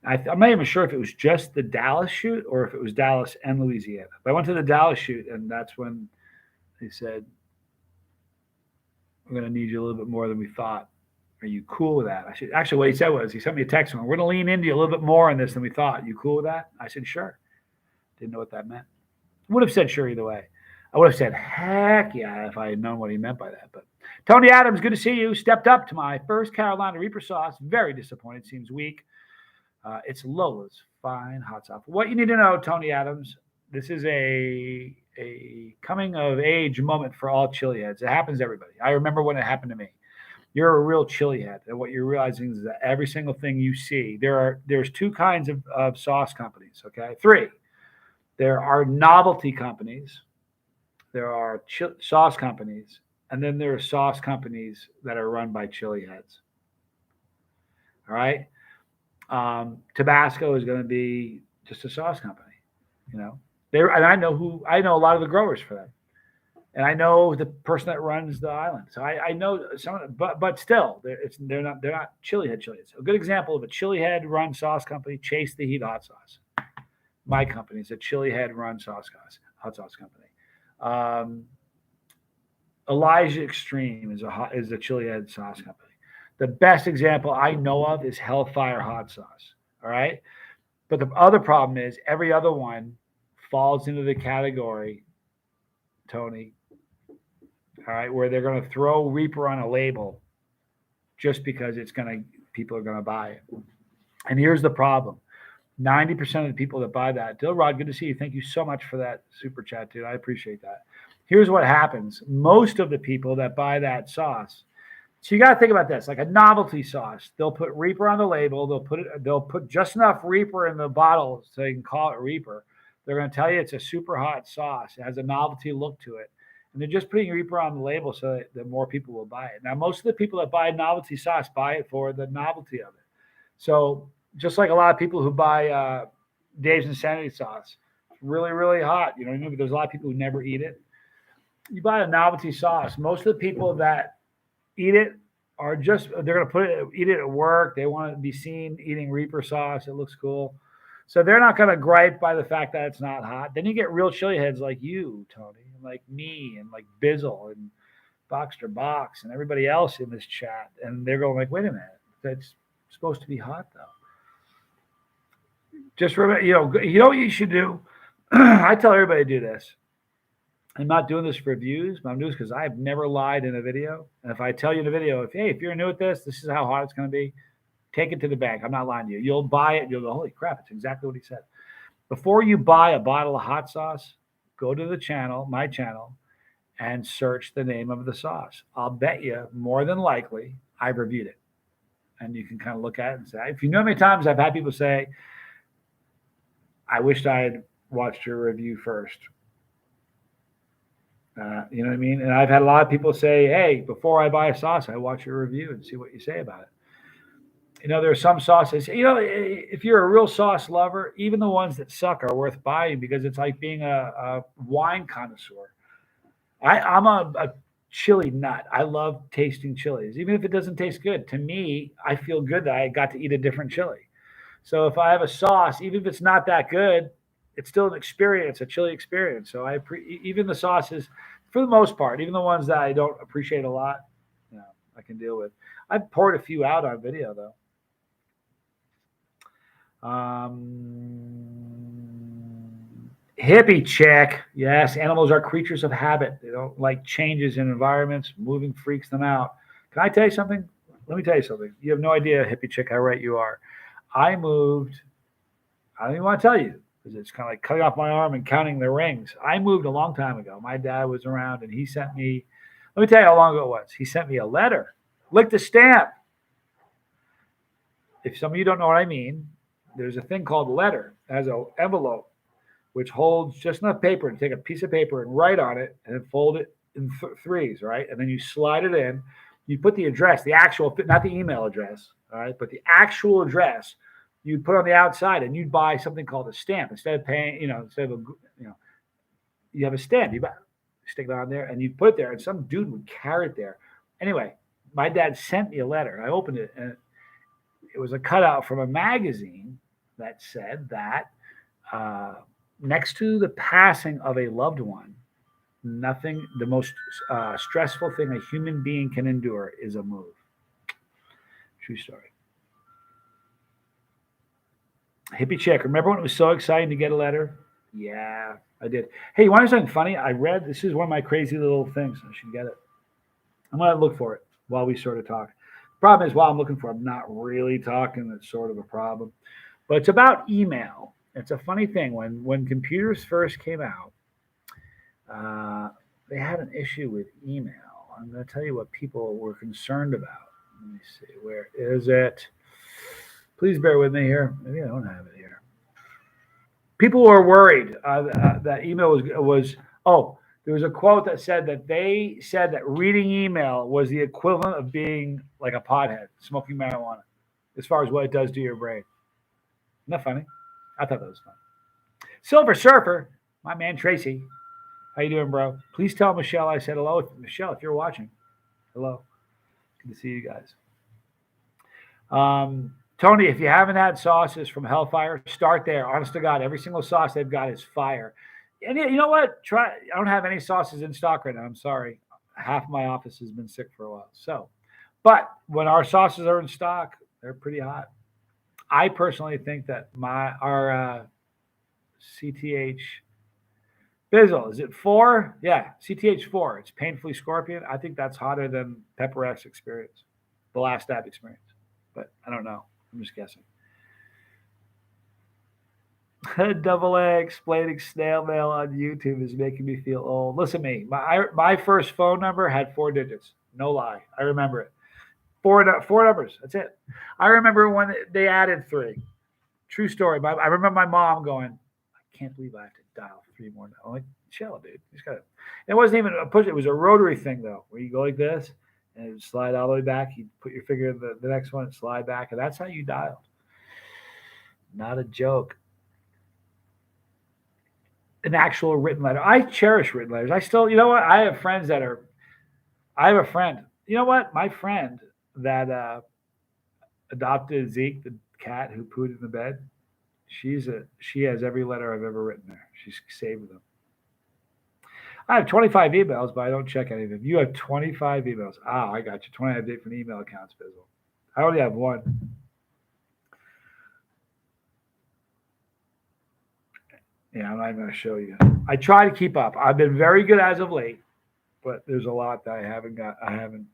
I'm not even sure if it was just the Dallas shoot or if it was Dallas and Louisiana. But I went to the Dallas shoot, and that's when they said, we're going to need you a little bit more than we thought. Are you cool with that? Actually, what he said was, he sent me a text. We're going to lean into you a little bit more on this than we thought. You cool with that? I said, sure. Didn't know what that meant. Would have said sure either way. I would have said, heck yeah, if I had known what he meant by that. But Tony Adams, good to see you. Stepped up to my first Carolina Reaper sauce. Very disappointed. Seems weak. It's Lola's fine hot sauce. What you need to know, Tony Adams, this is a coming of age moment for all chili heads. It happens to everybody. I remember when it happened to me. You're a real chili head, and what you're realizing is that every single thing you see, there's two kinds of sauce companies. Okay, three. There are novelty companies, there are sauce companies, and then there are sauce companies that are run by chili heads. All right. Tabasco is going to be just a sauce company, you know. And I know a lot of the growers for them, and I know the person that runs the island. So I know some of them, but still, they're not chili heads. A good example of a chili head run sauce company, Chase the Heat hot sauce. My company is a chili head run hot sauce company. Um, Elijah Extreme is a chili head sauce company. The best example I know of is Hellfire hot sauce. All right, but the other problem is every other one falls into the category, Tony. All right, where they're going to throw Reaper on a label just because people are going to buy it. And here's the problem: 90% of the people that buy that, Dilrod, good to see you. Thank you so much for that super chat, dude. I appreciate that. Here's what happens: most of the people that buy that sauce. So you got to think about this, like a novelty sauce. They'll put Reaper on the label. They'll put just enough Reaper in the bottle so you can call it Reaper. They're going to tell you it's a super hot sauce. It has a novelty look to it. And they're just putting Reaper on the label so that more people will buy it. Now, most of the people that buy novelty sauce buy it for the novelty of it. So just like a lot of people who buy Dave's Insanity sauce, really, really hot. You know, there's a lot of people who never eat it. You buy a novelty sauce. Most of the people that eat it are they're going to eat it at work. They want to be seen eating Reaper sauce. It looks cool. So they're not going to gripe by the fact that it's not hot. Then you get real chili heads like you, Tony, and like me, and like Bizzle and Boxster Box and everybody else in this chat. And they're going like, wait a minute, that's supposed to be hot though. Just remember, you know what you should do? I tell everybody to do this. I'm not doing this for views, but I'm doing this because I've never lied in a video. And if I tell you in a video, if you're new at this is how hot it's going to be, take it to the bank. I'm not lying to you. You'll buy it. You'll go, holy crap, it's exactly what he said. Before you buy a bottle of hot sauce, go to the channel, my channel, and search the name of the sauce. I'll bet you more than likely I've reviewed it. And you can kind of look at it and say, if you know how many times I've had people say, I wished I had watched your review first. You know what I mean? And I've had a lot of people say, hey, before I buy a sauce, I watch your review and see what you say about it. You know, there are some sauces, if you're a real sauce lover, even the ones that suck are worth buying because it's like being a wine connoisseur. I'm a chili nut. I love tasting chilies, even if it doesn't taste good. To me, I feel good that I got to eat a different chili. So if I have a sauce, even if it's not that good, it's still an experience, a chili experience. So even the sauces, for the most part, even the ones that I don't appreciate a lot, I can deal with. I've poured a few out on video though. Hippie check. Yes, animals are creatures of habit. They don't like changes in environments. Moving freaks them out. Can I tell you something? Let me tell you something. You have no idea, hippie chick, how right you are. I moved. I don't even want to tell you because it's kind of like cutting off my arm and counting the rings. I moved a long time ago. My dad was around and he sent me. Let me tell you how long ago it was. He sent me a letter. Licked a stamp. If some of you don't know what I mean, there's a thing called a letter. It has an envelope which holds just enough paper to take a piece of paper and write on it and then fold it in threes, right? And then you slide it in. You put the address, the actual, not the email address, all right, but the actual address you'd put on the outside, and you'd buy something called a stamp instead of paying, you have a stamp, stick it on there, and you put it there, and some dude would carry it there. Anyway, my dad sent me a letter. I opened it, and it was a cutout from a magazine that said that next to the passing of a loved one, the most stressful thing a human being can endure is a move. True story. Hippie chick, remember when it was so exciting to get a letter? Yeah, I did. Hey, you want to know something funny? I read this is one of my crazy little things. I should get it. I'm gonna look for it while we sort of talk. Problem is, while I'm looking for it, I'm not really talking. It's sort of a problem. But it's about email. It's a funny thing. When computers first came out, uh, they had an issue with email. I'm going to tell you what people were concerned about. Let me see. Where is it? Please bear with me here. Maybe I don't have it here. People were worried that email was. Oh, there was a quote that said that they said that reading email was the equivalent of being like a pothead, smoking marijuana, as far as what it does to your brain. Isn't that funny? I thought that was fun. Silver Surfer, my man Tracy. How you doing, bro? Please tell Michelle I said hello. Michelle, if you're watching, hello. Good to see you guys. Tony, if you haven't had sauces from Hellfire, start there. Honest to God, every single sauce they've got is fire. And you know what? Try. I don't have any sauces in stock right now. I'm sorry. Half my office has been sick for a while. So, but when our sauces are in stock, they're pretty hot. I personally think that our CTH Bizzle, is it 4? Yeah, CTH 4. It's painfully scorpion. I think that's hotter than Pepper X experience, the last stab experience. But I don't know. I'm just guessing. Double A explaining snail mail on YouTube is making me feel old. Listen to me. My first phone number had 4 digits. No lie. I remember it. Four numbers. That's it. I remember when they added 3. True story. I remember my mom going, I can't believe I have to dial 3 more. I'm like, chill, dude. You just got to. It wasn't even a push. It was a rotary thing, though, where you go like this and it would slide all the way back. You put your finger in the next one and slide back. And that's how you dialed. Not a joke. An actual written letter. I cherish written letters. I still, you know what? I have friends that are, I have a friend. You know what? My friend that adopted Zeke, the cat who pooed in the bed, she has every letter I've ever written her. She's saved them. I have 25 emails, but I don't check any of them. You have 25 emails. Ah, I got you. 25 different email accounts, Bizzle. I only have one. Yeah, I'm not even going to show you. I try to keep up. I've been very good as of late, but there's a lot that I haven't got. I haven't.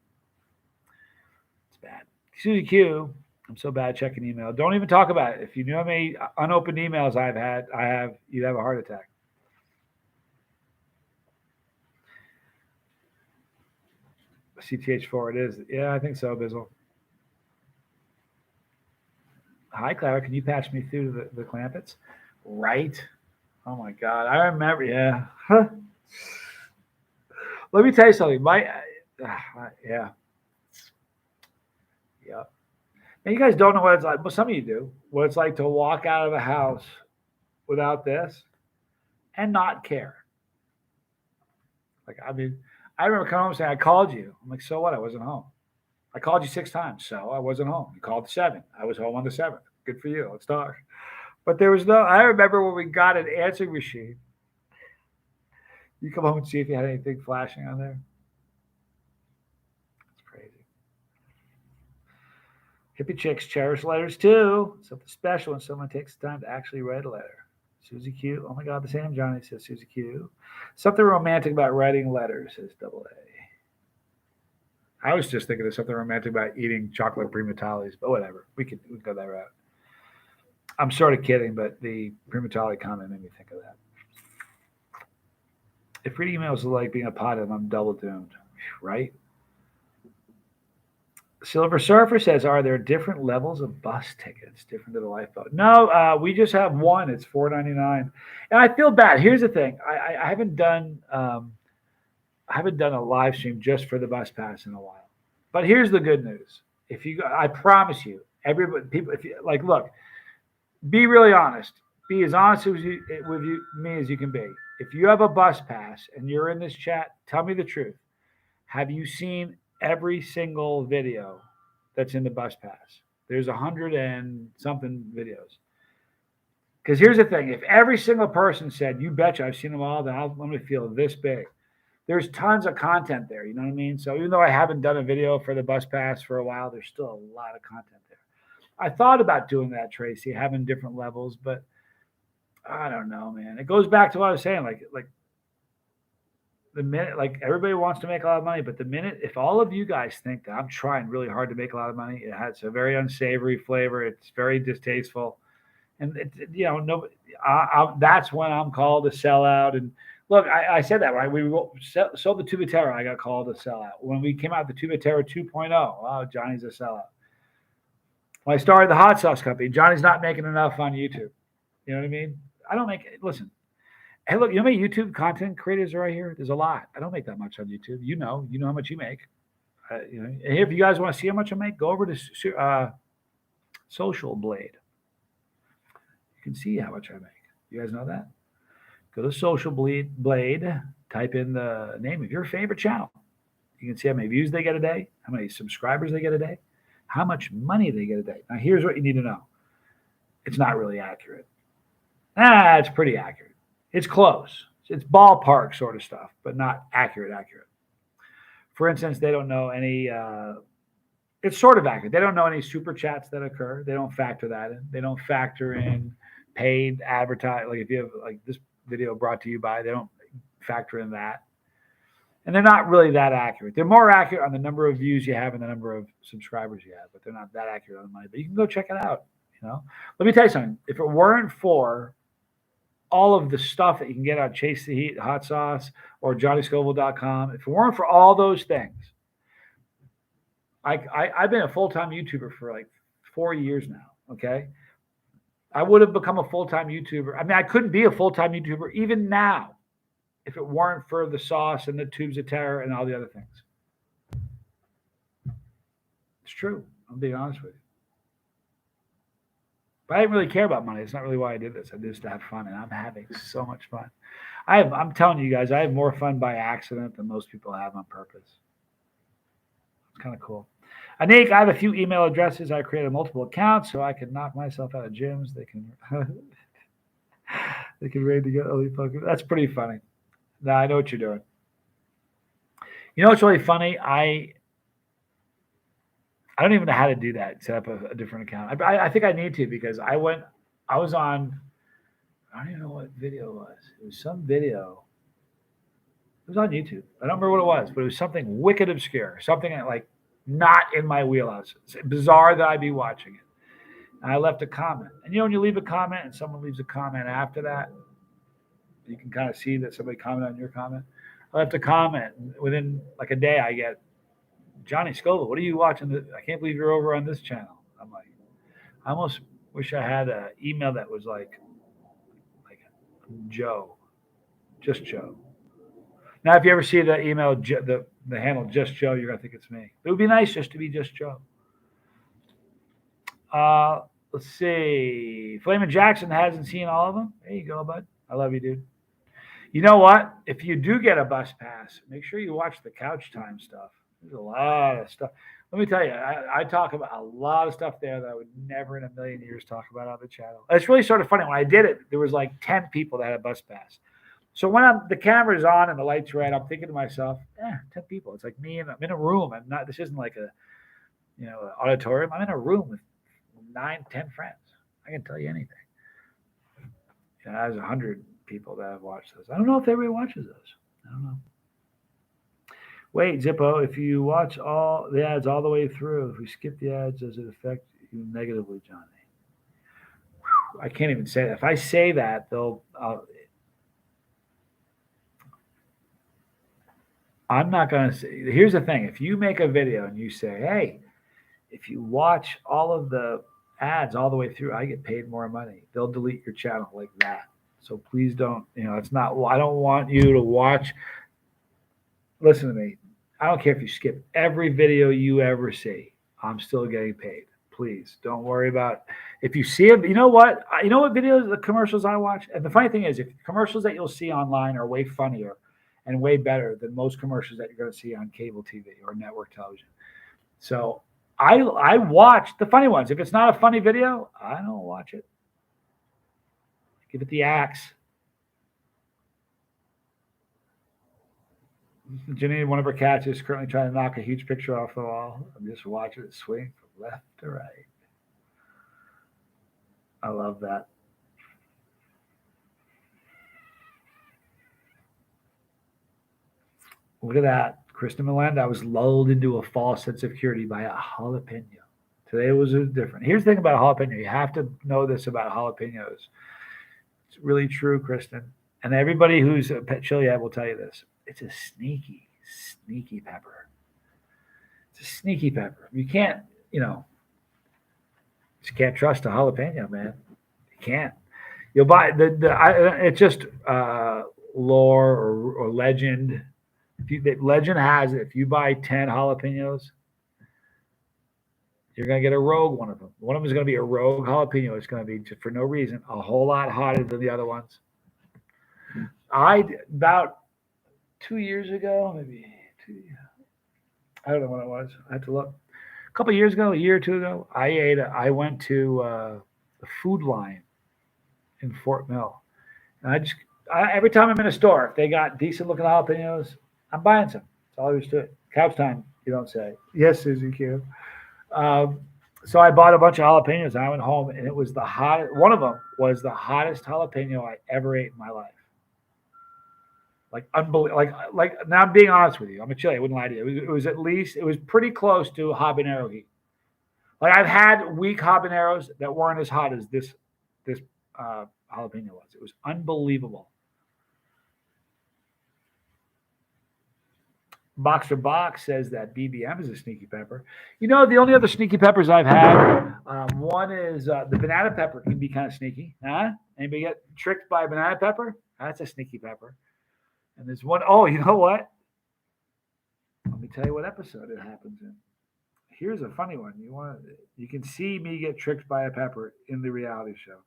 It's bad. Susie Q. I'm so bad checking email. Don't even talk about it. If you knew how many unopened emails I've had, you'd have a heart attack. CTH4 it is. Yeah, I think so, Bizzle. Hi, Clara. Can you patch me through the Clampets? Right. Oh my God. I remember. Yeah. Let me tell you something. Yeah. Yeah. And you guys don't know what it's like. Well, some of you do. What it's like to walk out of a house without this and not care. Like, I mean, I remember coming home saying, I called you. I'm like, so what? I wasn't home. I called you 6 times. So I wasn't home. You called 7. I was home on the 7th. Good for you. Let's talk. But there was no, I remember when we got an answering machine. You come home and see if you had anything flashing on there. It's crazy. Hippie chicks cherish letters too. Something special when someone takes the time to actually write a letter. Susie Q. Oh my God, the same Johnny says Susie Q. Something romantic about writing letters, says Double A. I was just thinking of something romantic about eating chocolate primatales, but whatever. We could go that route. I'm sort of kidding, but the primatale comment made me think of that. If reading emails is like being a pothead, I'm double doomed, right? Silver Surfer says, "Are there different levels of bus tickets, different to the lifeboat?" No, we just have one. It's $4.99, and I feel bad. Here's the thing: I haven't done a live stream just for the bus pass in a while. But here's the good news: if you, I promise you, everybody, people, if you like, look, be really honest. Be as honest with me as you can be. If you have a bus pass and you're in this chat, tell me the truth. Have you seen every single video that's in the bus pass? There's 100 and something videos. Because here's the thing: if every single person said, "You betcha, I've seen them all," then I'm going to feel this big. There's tons of content there. You know what I mean? So even though I haven't done a video for the bus pass for a while, there's still a lot of content there. I thought about doing that, Tracy, having different levels, but I don't know, man. It goes back to what I was saying. Like the minute, like everybody wants to make a lot of money, but the minute, if all of you guys think that I'm trying really hard to make a lot of money, it has a very unsavory flavor. It's very distasteful, and no, that's when I'm called a sellout. And look, I said that right. We sold the Tuba Terra. I got called a sellout when we came out the Tuba Terra 2.0. Oh, Johnny's a sellout. When I started the hot sauce company, Johnny's not making enough on YouTube. You know what I mean? I don't make. Listen, hey, look, you know how many YouTube content creators are right here? There's a lot. I don't make that much on YouTube. You know how much you make. If you guys want to see how much I make, go over to Social Blade. You can see how much I make. You guys know that? Go to Social Blade, type in the name of your favorite channel. You can see how many views they get a day, how many subscribers they get a day, how much money they get a day. Now, here's what you need to know. It's not really accurate. It's pretty accurate. It's close. It's ballpark sort of stuff, but not accurate. For instance, they don't know any, it's sort of accurate. They don't know any super chats that occur. They don't factor that in. They don't factor in paid advertise. Like if you have like this video brought to you by, they don't factor in that. And they're not really that accurate. They're more accurate on the number of views you have and the number of subscribers you have, but they're not that accurate on the money. But you can go check it out. Let me tell you something. If it weren't for all of the stuff that you can get on Chase the Heat, Hot Sauce, or JohnnyScoville.com, if it weren't for all those things, I've been a full-time YouTuber for like 4 years now, okay? I would have become a full-time YouTuber. I mean, I couldn't be a full-time YouTuber even now if it weren't for the sauce and the tubes of terror and all the other things. It's true. I'm being honest with you. But I didn't really care about money. It's not really why I did this. I did this to have fun, and I'm having so much fun. I'm telling you guys, I have more fun by accident than most people have on purpose. It's kind of cool. Anik, I have a few email addresses. I created multiple accounts so I can knock myself out of gyms. They can ready to get early poker. That's pretty funny. Now I know what you're doing. You know what's really funny? I don't even know how to do that. Set up a different account. I think I need to because I was on. I don't even know what video it was. It was some video. It was on YouTube. I don't remember what it was, but it was something wicked obscure. Something like not in my wheelhouse. It's bizarre that I'd be watching it. And I left a comment. And when you leave a comment and someone leaves a comment after that, you can kind of see that somebody commented on your comment. I left a comment. And within like a day, I get, Johnny Scoville, what are you watching? I can't believe you're over on this channel. I'm like, I almost wish I had an email that was like Joe, just Joe. Now, if you ever see the email, the handle just Joe, you're gonna think it's me. It would be nice just to be just Joe. Let's see. Flamin' Jackson hasn't seen all of them. There you go, bud. I love you, dude. You know what? If you do get a bus pass, make sure you watch the couch time stuff. There's a lot of stuff. Let me tell you, I talk about a lot of stuff there that I would never in a million years talk about on the channel. It's really sort of funny. When I did it, there was like 10 people that had a bus pass. So when the camera's on and the light's red, I'm thinking to myself, 10 people. It's like me and I'm in a room. This isn't like an auditorium. I'm in a room with 9, 10 friends. I can tell you anything. There's 100 people that have watched this. I don't know if everybody watches those. I don't know. Wait, Zippo, if you watch all the ads all the way through, if we skip the ads, does it affect you negatively, Johnny? I can't even say that. If I say that, I'm not going to say. Here's the thing. If you make a video and you say, hey, if you watch all of the ads all the way through, I get paid more money. They'll delete your channel like that. So please don't, it's not, I don't want you to watch. Listen to me. I don't care if you skip every video you ever see. I'm still getting paid. Please don't worry about if you see it. You know what videos, the commercials I watch. And the funny thing is, if commercials that you'll see online are way funnier and way better than most commercials that you're going to see on cable TV or network television. So I watch the funny ones. If it's not a funny video, I don't watch it. Give it the axe. Jenny, one of her cats, is currently trying to knock a huge picture off the wall. I'm just watching it swing from left to right. I love that. Look at that. Kristen Melinda, I was lulled into a false sense of security by a jalapeno. Today was different. Here's the thing about jalapeno. You have to know this about jalapenos. It's really true, Kristen. And everybody who's a pet chili head will tell you this. It's a sneaky, sneaky pepper. It's a sneaky pepper. You can't, you know, just can't trust a jalapeno, man. You can't. You'll buy it's just lore or legend. Legend has it. If you buy 10 jalapenos, you're going to get a rogue one of them. One of them is going to be a rogue jalapeno. It's going to be, just for no reason, a whole lot hotter than the other ones. About 2 years ago, maybe I don't know when it was. I have to look. A couple of years ago, a year or two ago, I went to the Food Line in Fort Mill. And every time I'm in a store, if they got decent looking jalapenos, I'm buying some. That's all there is to it. Couch time, you don't say. Yes, Susie Q. So I bought a bunch of jalapenos and I went home and it was the hottest. One of them was the hottest jalapeno I ever ate in my life. Like unbelievable. Like now I'm being honest with you. I'm a chili. I wouldn't lie to you. It was at least, it was pretty close to habanero heat. Like I've had weak habaneros that weren't as hot as this jalapeno was. It was unbelievable. Boxer Box says that BBM is a sneaky pepper. You know, the only other sneaky peppers I've had, one is the banana pepper can be kind of sneaky. Huh? Anybody get tricked by a banana pepper? That's a sneaky pepper. And there's one, oh, you know what? Let me tell you what episode it happens in. Here's a funny one. You can see me get tricked by a pepper in the reality show.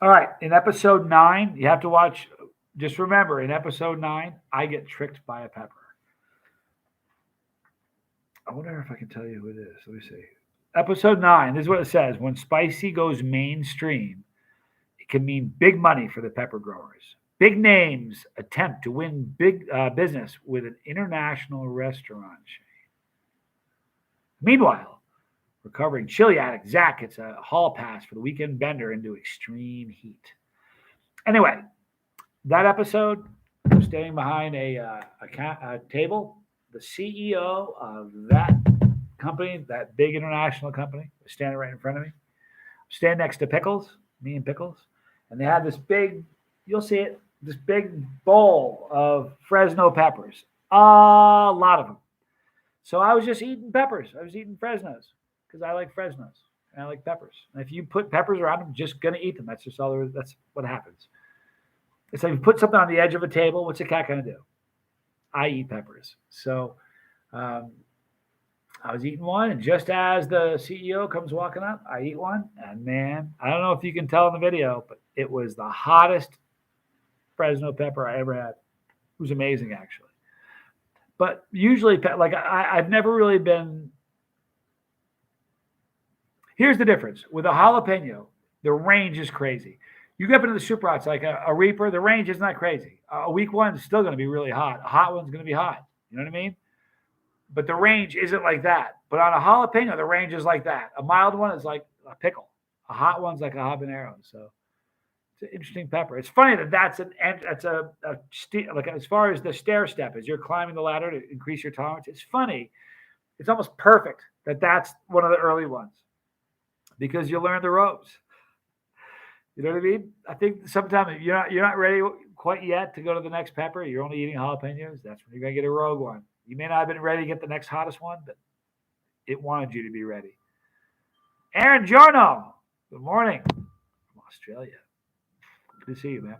All right, in episode 9, you have to watch. Just remember, in episode 9, I get tricked by a pepper. I wonder if I can tell you who it is. Let me see. Episode 9, this is what it says. When spicy goes mainstream, it can mean big money for the pepper growers. Big names attempt to win big business with an international restaurant chain. Meanwhile, recovering chili addict Zach gets a hall pass for the weekend bender into extreme heat. Anyway, that episode, I'm standing behind a table. The CEO of that company, that big international company, was standing right in front of me. Standing next to Pickles, me and Pickles, and they had this big, you'll see it, this big bowl of Fresno peppers, a lot of them. So I was just eating peppers. I was eating Fresnos because I like Fresnos and I like peppers. And if you put peppers around, I'm just gonna eat them. That's just all there is. That's what happens. It's like you put something on the edge of a table. What's a cat gonna do? I eat peppers. So I was eating one, and just as the CEO comes walking up, I eat one, and man, I don't know if you can tell in the video, but it was the hottest Fresno pepper I ever had. It was amazing, actually. But usually, like I've never really been. Here's the difference with a jalapeno. The range is crazy. You get into the super hots like a Reaper. The range is not crazy. A weak one is still going to be really hot. A hot one's going to be hot. You know what I mean? But the range isn't like that. But on a jalapeno, the range is like that. A mild one is like a pickle. A hot one's like a habanero. So it's an interesting pepper. It's funny that that's like as far as the stair step, as you're climbing the ladder to increase your tolerance. It's funny. It's almost perfect that that's one of the early ones because you learn the ropes. You know what I mean? I think sometimes you're not ready quite yet to go to the next pepper. You're only eating jalapenos. That's when you're gonna get a rogue one. You may not have been ready to get the next hottest one, but it wanted you to be ready. Aaron Giorno, good morning from Australia. Good to see you, man.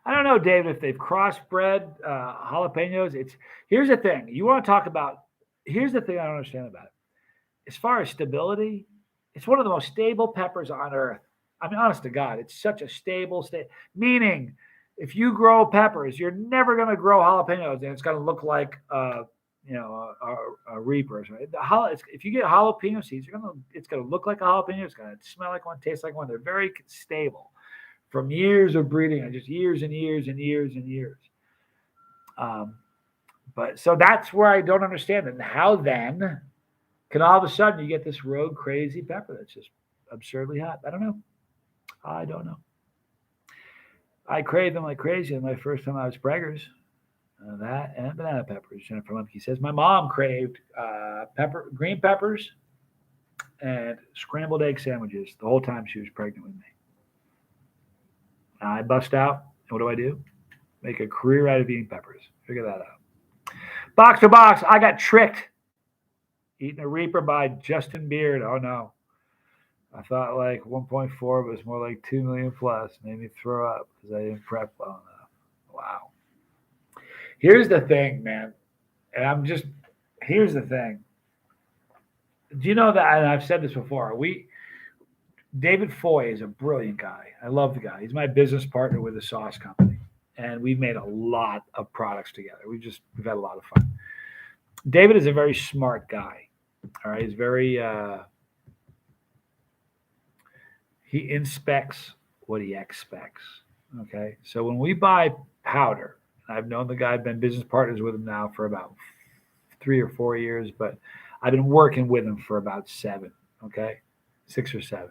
I don't know, David, if they've crossbred jalapenos. Here's the thing. You want to talk about. Here's the thing I don't understand about it. As far as stability, it's one of the most stable peppers on earth. I mean, honest to God, it's such a stable state. Meaning, if you grow peppers, you're never going to grow jalapenos, and it's going to look like a Reaper. Right? If you get jalapeno seeds, it's going to look like a jalapeno. It's going to smell like one, taste like one. They're very stable from years of breeding, and just years and years and years and years. But so that's where I don't understand it. And how then Can all of a sudden you get this rogue crazy pepper that's just absurdly hot? I don't know. I don't know. I crave them like crazy. And my first time I was preggers, that and banana peppers. Jennifer Lemke says my mom craved green peppers, and scrambled egg sandwiches the whole time she was pregnant with me. I bust out, and what do? Make a career out of eating peppers. Figure that out. Box to box, I got tricked. Eating a Reaper by Justin Beard. Oh no. I thought like 1.4 was more like 2 million plus. Made me throw up because I didn't prep well enough. Wow. Here's the thing, man. Here's the thing. Do you know that, and I've said this before, David Foy is a brilliant guy. I love the guy. He's my business partner with a sauce company. And we've made a lot of products together. We've had a lot of fun. David is a very smart guy. All right. He's very, he inspects what he expects. Okay. So when we buy powder, I've known the guy, I've been business partners with him now for about 3 or 4 years, but I've been working with him for about 7. Okay. 6 or 7.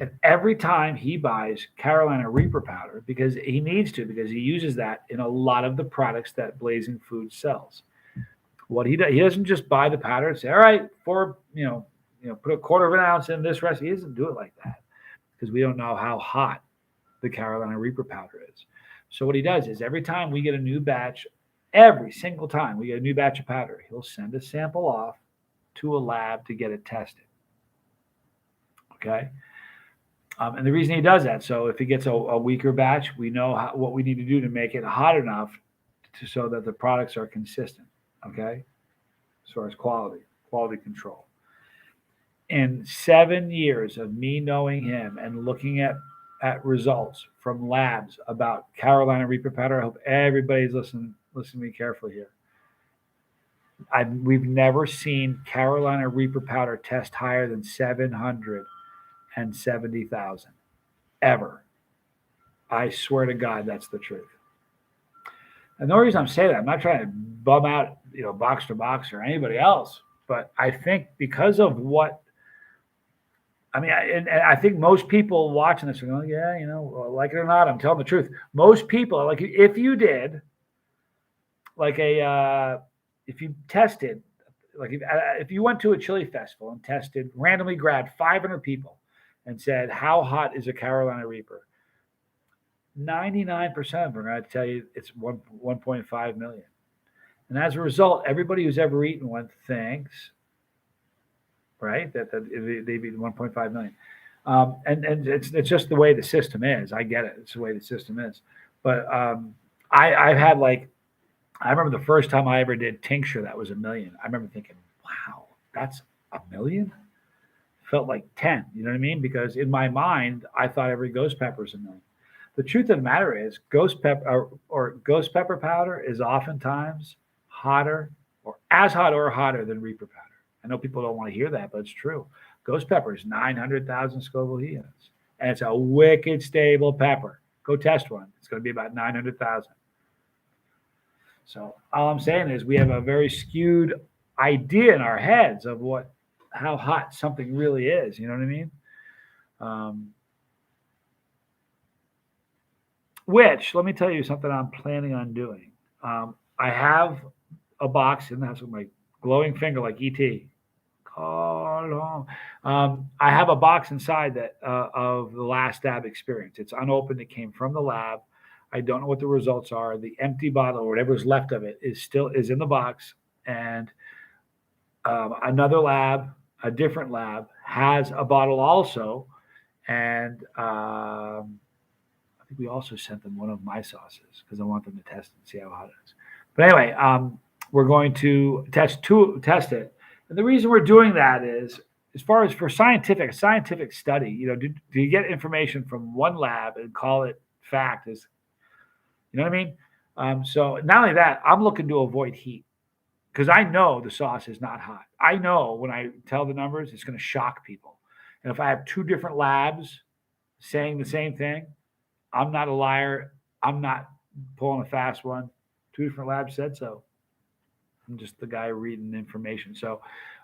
And every time he buys Carolina Reaper powder, because he needs to, because he uses that in a lot of the products that Blazing Foods sells. What he does, he doesn't just buy the powder and say, all right, put a quarter of an ounce in this recipe. He doesn't do it like that because we don't know how hot the Carolina Reaper powder is. So what he does is every time we get a new batch, every single time we get a new batch of powder, he'll send a sample off to a lab to get it tested. Okay. And the reason he does that, so if he gets a weaker batch, we know what we need to do to make it hot enough so that the products are consistent, okay, as far as quality control. In 7 years of me knowing him and looking at results from labs about Carolina Reaper powder, I hope everybody's listening to me carefully here. We've never seen Carolina Reaper powder test higher than 770,000 ever. I swear to God, that's the truth. And the only reason I'm saying that, I'm not trying to bum out, box to box or anybody else, but I think because of I think most people watching this are going, yeah, like it or not, I'm telling the truth. Most people, like if you did, like if you tested, like if you went to a chili festival and tested, randomly grabbed 500 people and said, how hot is a Carolina Reaper? 99% of them are going to tell you it's 1.5 million. And as a result, everybody who's ever eaten one thinks, right, that they've eaten 1.5 million. And it's just the way the system is. I get it. It's the way the system is. But I've had I remember the first time I ever did tincture that was 1 million. I remember thinking, wow, that's 1 million? Felt like 10, you know what I mean? Because in my mind, I thought every ghost pepper is 1 million. The truth of the matter is ghost pepper or ghost pepper powder is oftentimes hotter or as hot or hotter than Reaper powder. I know people don't want to hear that, but it's true. Ghost pepper is 900,000 Scoville heat units, and it's a wicked stable pepper. Go test one. It's going to be about 900,000. So all I'm saying is we have a very skewed idea in our heads of how hot something really is. You know what I mean? Which, let me tell you something I'm planning on doing. I have a box in the house with my glowing finger like E.T. I have a box inside that of the last dab experience. It's unopened. It came from the lab. I don't know what the results are. The empty bottle or whatever's left of it is in the box. And another lab, a different lab, has a bottle also. And I think we also sent them one of my sauces because I want them to test it and see how hot it is. But anyway, we're going to test it. And the reason we're doing that is, as far as for scientific study, do you get information from one lab and call it fact? You know what I mean? So not only that, I'm looking to avoid heat because I know the sauce is not hot. I know when I tell the numbers, it's going to shock people. And if I have 2 different labs saying the same thing, I'm not a liar. I'm not pulling a fast one. 2 different labs said so. I'm just the guy reading information. So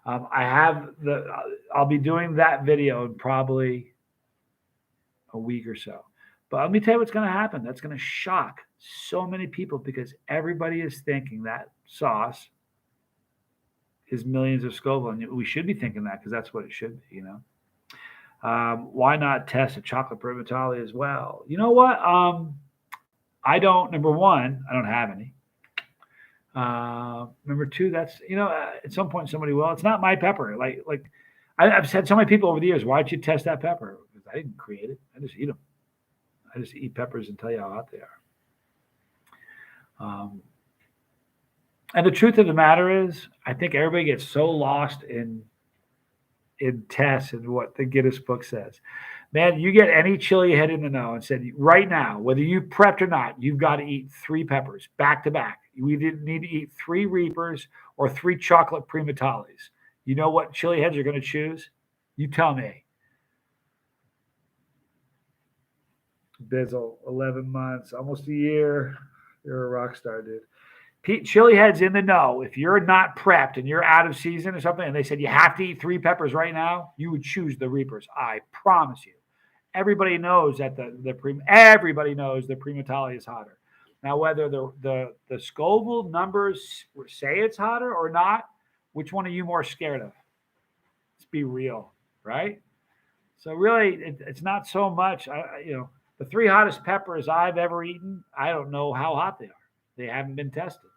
I'll be doing that video in probably a week or so. But let me tell you what's going to happen. That's going to shock so many people because everybody is thinking that sauce is millions of Scoville, and we should be thinking that because that's what it should be. Why not test a chocolate primatale as well? You know what? I don't. Number one, I don't have any. Number two, that's at some point somebody will. It's not my pepper. I've said so many people over the years, why'd you test that pepper? Because I didn't create it. I just eat them. I just eat peppers and tell you how hot they are. And the truth of the matter is, I think everybody gets so lost in tests and what the Guinness book says. Man, you get any chili head in the know and said, right now, whether you prepped or not, you've got to eat 3 peppers back to back. We didn't need to eat 3 Reapers or 3 chocolate primatales. You know what chili heads are going to choose? You tell me. Bizzle, 11 months, almost a year. You're a rock star, dude. Pete, chili heads in the know. If you're not prepped and you're out of season or something, and they said you have to eat 3 peppers right now, you would choose the Reapers. I promise you. Everybody knows that everybody knows the primatale is hotter. Now, whether the Scoville numbers say it's hotter or not, which one are you more scared of? Let's be real, right? So really, it's not so much. The 3 hottest peppers I've ever eaten, I don't know how hot they are. They haven't been tested.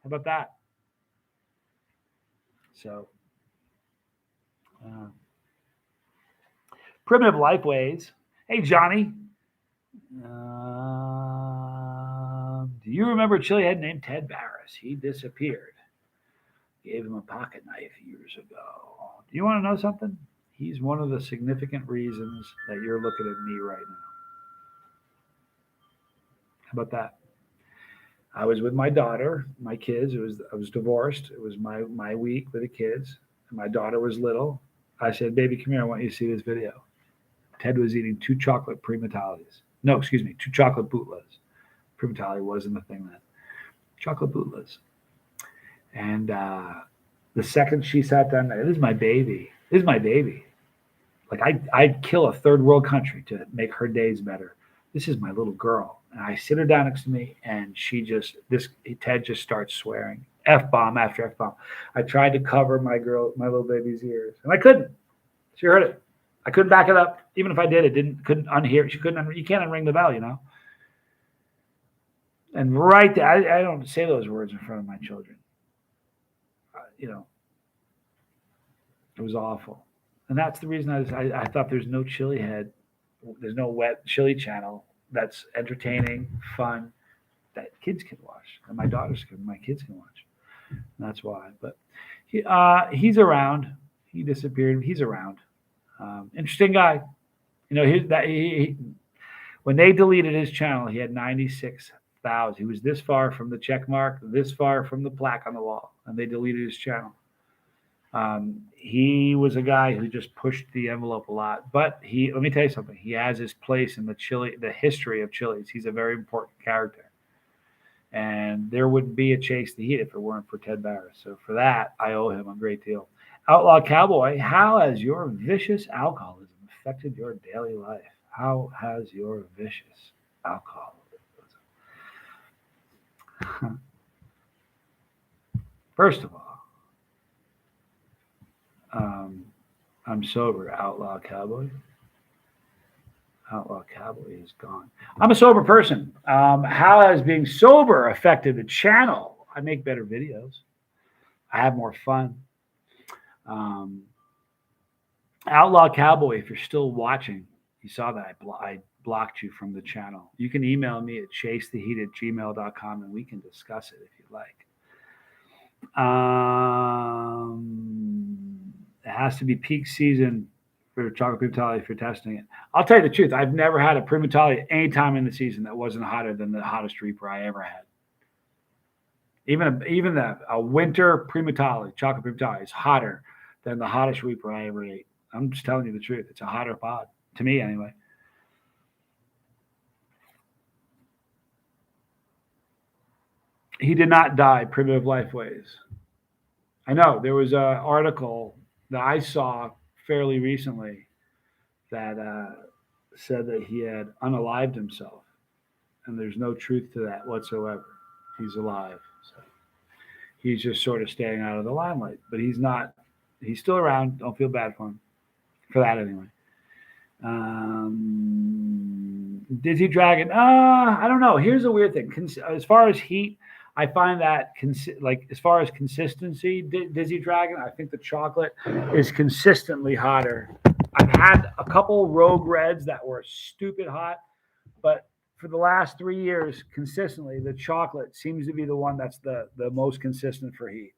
How about that? So, primitive life ways. Hey, Johnny. Do you remember a chili head named Ted Barris? He disappeared. Gave him a pocket knife years ago. Do you want to know something? He's one of the significant reasons that you're looking at me right now. How about that? I was with my daughter, my kids. I was divorced. It was my week with the kids. And my daughter was little. I said, "Baby, come here. I want you to see this video." Ted was eating 2 chocolate primatales. No, excuse me, 2 chocolate bootlas. Primatale wasn't a thing then. Chocolate bootlas. And the second she sat down, this is my baby. This is my baby. Like I'd kill a third world country to make her days better. This is my little girl. And I sit her down next to me, and Ted just starts swearing. F-bomb after F-bomb. I tried to cover my little baby's ears, and I couldn't. She heard it. I couldn't back it up. Even if I did, couldn't unhear. She couldn't. You can't unring the bell, And right there, I don't say those words in front of my children. It was awful, and that's the reason I thought there's no chili head, there's no wet chili channel that's entertaining, fun, that kids can watch, and my kids can watch. And that's why. But he's around. He disappeared. He's around. Interesting guy. When they deleted his channel, he had 96,000. He was this far from the check mark, this far from the plaque on the wall, and they deleted his channel. He was a guy who just pushed the envelope a lot. But let me tell you something. He has his place in the history of chilies. He's a very important character. And there wouldn't be a Chase the Heat if it weren't for Ted Barris. So for that, I owe him a great deal. Outlaw Cowboy, how has your vicious alcoholism affected your daily life? How has your vicious alcoholism? First of all, I'm sober, Outlaw Cowboy. Outlaw Cowboy is gone. I'm a sober person. How has being sober affected the channel? I make better videos. I have more fun. Outlaw Cowboy, if you're still watching, you saw that I blocked you from the channel. You can email me at chasetheheat@gmail.com and we can discuss it if you'd like. It has to be peak season for chocolate primatale if you're testing it. I'll tell you the truth. I've never had a primatale any time in the season that wasn't hotter than the hottest Reaper I ever had. Even a winter primatale, chocolate primatale, is hotter than the hottest Reaper I ever ate. I'm just telling you the truth. It's a hotter pod, to me anyway. He did not die. Primitive life ways. I know there was an article that I saw fairly recently that said that he had unalived himself, and there's no truth to that whatsoever. He's alive, so he's just sort of staying out of the limelight. But he's not. He's still around. Don't feel bad for him for that anyway. Dizzy Dragon. I don't know. Here's a weird thing. As far as heat, I find that like as far as consistency, Dizzy Dragon, I think the chocolate is consistently hotter. I've had a couple Rogue Reds that were stupid hot, but for the last 3 years, consistently, the chocolate seems to be the one that's the most consistent for heat.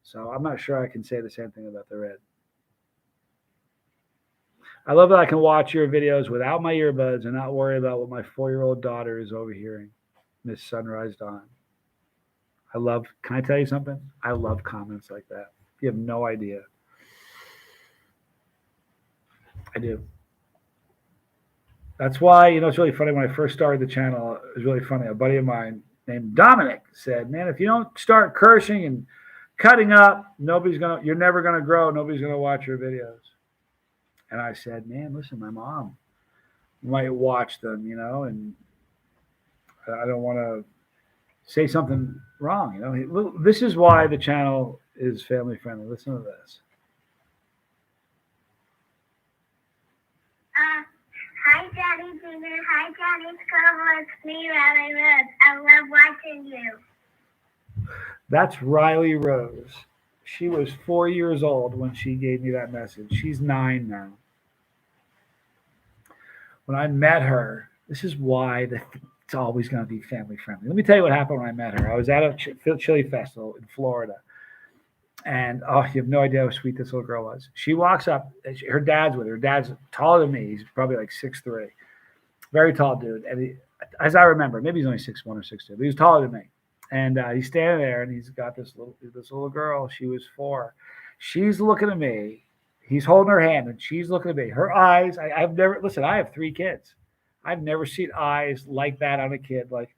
So I'm not sure I can say the same thing about the red. I love that I can watch your videos without my earbuds and not worry about what my 4-year-old daughter is overhearing. Miss Sunrise Dawn. Can I tell you something? I love comments like that. You have no idea. I do. That's why, it's really funny. When I first started the channel, it was really funny. A buddy of mine named Dominic said, man, if you don't start cursing and cutting up, you're never going to grow. Nobody's going to watch your videos. And I said, man, listen, my mom might watch them, and I don't want to say something wrong. This is why the channel is family friendly. Listen to this. Hi, Daddy Junior. Hi, Daddy Scoville. It's me, Riley Rose. I love watching you. That's Riley Rose. She was 4 years old when she gave me that message. She's 9 now. When I met her, this is why it's always going to be family friendly. Let me tell you what happened when I met her. I was at a chili festival in Florida. And you have no idea how sweet this little girl was. She walks up. Her dad's with her. Her dad's taller than me. He's probably like 6'3", very tall dude. And as I remember, maybe he's only 6'1" or 6'2", but he's taller than me. And he's standing there, and he's got this little girl. She was 4. She's looking at me. He's holding her hand, and she's looking at me. Her eyes. I've never listen. I have 3 kids. I've never seen eyes like that on a kid. Like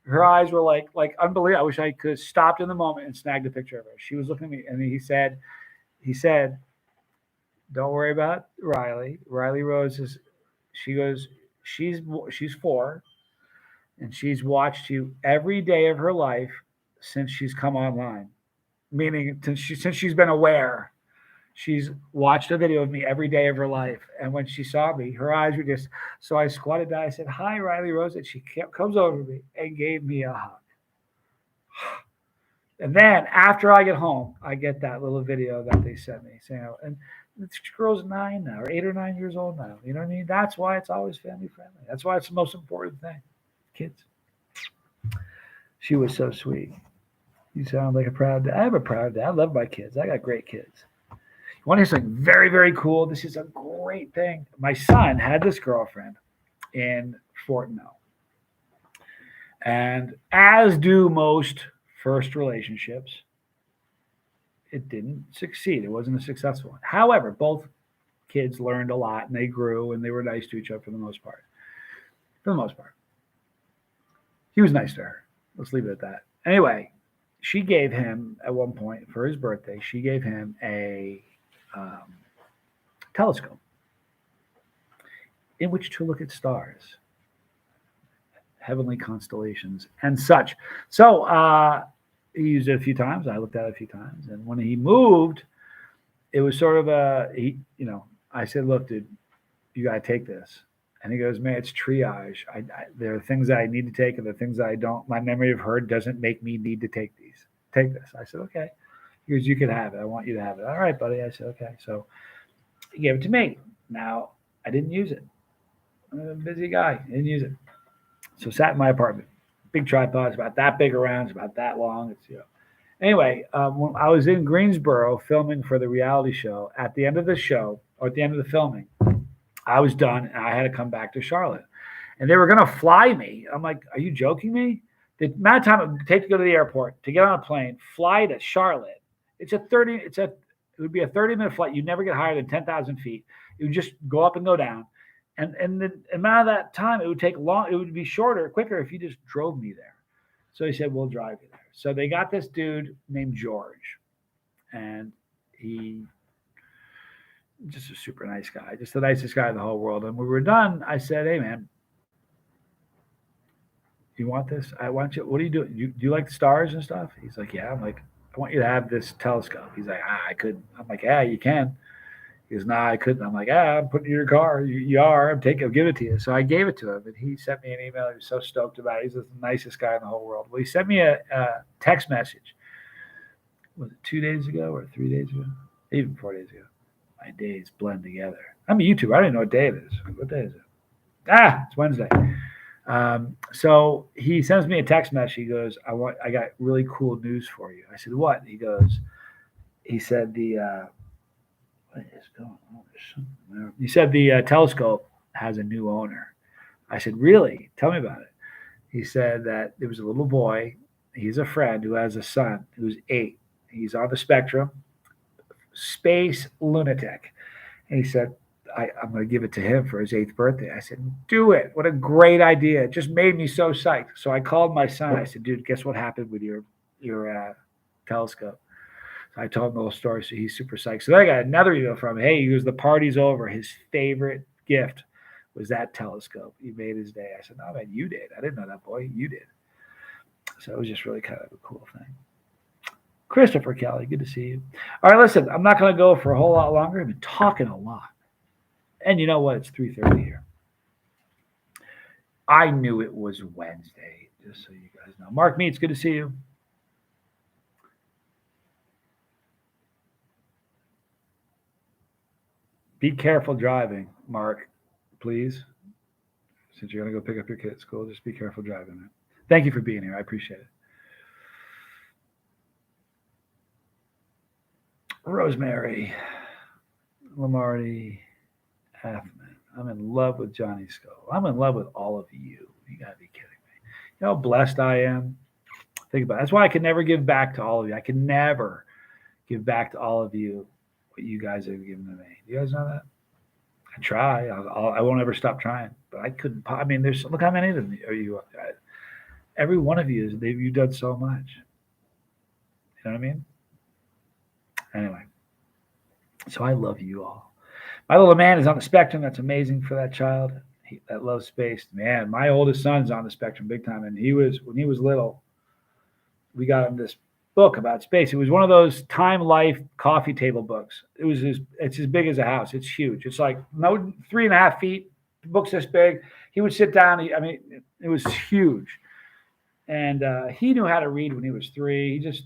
her eyes were like unbelievable. I wish I could have stopped in the moment and snagged a picture of her. She was looking at me, and he said, "Don't worry about Riley. Riley Rose is." She goes, she's 4, and she's watched you every day of her life since she's come online. Meaning, since she's been aware, she's watched a video of me every day of her life. And when she saw me, her eyes were just. So I squatted down. I said, "Hi, Riley Rose," and she comes over to me and gave me a hug. And then after I get home, I get that little video that they sent me saying, and this girl's 9 now, or 8 or 9 years old now. You know what I mean? That's why it's always family friendly. That's why it's the most important thing. Kids. She was so sweet. You sound like a proud dad. I have a proud dad. I love my kids. I got great kids. You want to hear something very, very cool? This is a great thing. My son had this girlfriend in Fort Mill. And as do most first relationships, it didn't succeed. It wasn't a successful one. However, both kids learned a lot, and they grew, and they were nice to each other for the most part. For the most part. He was nice to her. Let's leave it at that. Anyway, she gave him, at one point, for his birthday, she gave him a telescope in which to look at stars, heavenly constellations, and such. So he used it a few times. I looked at it a few times. And when he moved, it was sort of I said, "Look, dude, you got to take this." And he goes, "Man, it's triage. There are things that I need to take and the things that I don't. My memory of her doesn't make me need to take these. Take this." I said, "Okay." He goes, "You can have it. I want you to have it." "All right, buddy." I said, "Okay." So he gave it to me. Now, I didn't use it. I'm a busy guy. I didn't use it. So sat in my apartment. Big tripod. It's about that big around. It's about that long. Anyway, when I was in Greensboro filming for the reality show, at the end of the show, or at the end of the filming, I was done, and I had to come back to Charlotte. And they were going to fly me. I'm like, "Are you joking me?" The amount of time it would take to go to the airport, to get on a plane, fly to Charlotte. It would be a 30-minute flight. You'd never get higher than 10,000 feet. It would just go up and go down. And the amount of that time, it would take long. It would be shorter, quicker if you just drove me there. So he said, "We'll drive you there." So they got this dude named George. and he just a super nice guy, just the nicest guy in the whole world. And when we were done, I said, "Hey, man, you want this? I want you. What are you doing? Do you like the stars and stuff?" He's like, "Yeah." I'm like, "I want you to have this telescope." He's like, "I couldn't." I'm like, "Yeah, you can." He goes, "Nah, I couldn't." I'm like, "Ah, I'm putting it in your car. You are. I'll give it to you." So I gave it to him, and he sent me an email. He was so stoked about it. He's the nicest guy in the whole world. Well, he sent me a text message. Was it 2 days ago or 3 days ago? Even 4 days ago. My days blend together. I'm a YouTuber. I don't even know what day it is. What day is it? It's Wednesday. So he sends me a text message. He goes, I got really cool news for you. I said, what? He said what is going on? There's something there. He said the telescope has a new owner. I said, really? Tell me about it. He said that there was a little boy. He's a friend who has a son who's 8. He's on the spectrum, space lunatic. And he said, I'm going to give it to him for his 8th birthday. I said, do it. What a great idea. It just made me so psyched. So I called my son. I said, dude, guess what happened with your telescope? So I told him the whole story. So he's super psyched. So then I got another email from him. Hey, he goes, the party's over. His favorite gift was that telescope. He made his day. I said, no, man, you did. I didn't know that, boy. You did. So it was just really kind of a cool thing. Christopher Kelly, good to see you. All right, listen, I'm not going to go for a whole lot longer. I've been talking a lot. And you know what? It's 3:30 here. I knew it was Wednesday, just so you guys know. Mark Meats, good to see you. Be careful driving, Mark, please. Since you're going to go pick up your kid at school, just be careful driving. Man. Thank you for being here. I appreciate it. Rosemary, Lamarty, Halfman. I'm in love with Johnny Scoville. I'm in love with all of you. You got to be kidding me. You know how blessed I am? Think about it. That's why I can never give back to all of you. I can never give back to all of you what you guys have given to me. Do you guys know that? I try. I won't ever stop trying. But I couldn't. I mean, look how many of them are you. Every one of you you've done so much. You know what I mean? Anyway, so I love you all. My little man is on the spectrum. That's amazing for that child. That loves space. Man, my oldest son's on the spectrum big time, and when he was little, we got him this book about space. It was one of those Time Life coffee table books. It's as big as a house. It's huge. It's like 3.5 feet. The book's this big. He would sit down. It was huge, and he knew how to read when he was 3. He just,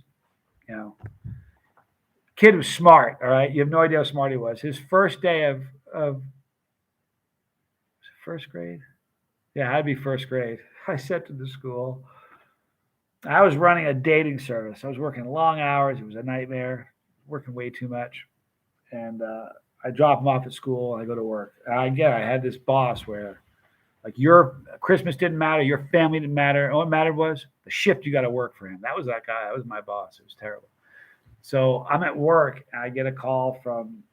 kid was smart. All right, you have no idea how smart he was. His first day of first grade. Yeah, it had to be first grade. I said to the school, I was running a dating service. I was working long hours. It was a nightmare, working way too much. And I drop him off at school. And I go to work. I had this boss where, like, your Christmas didn't matter. Your family didn't matter. All that mattered was the shift you got to work for him. That was that guy. That was my boss. It was terrible. So I'm at work, and I get a call from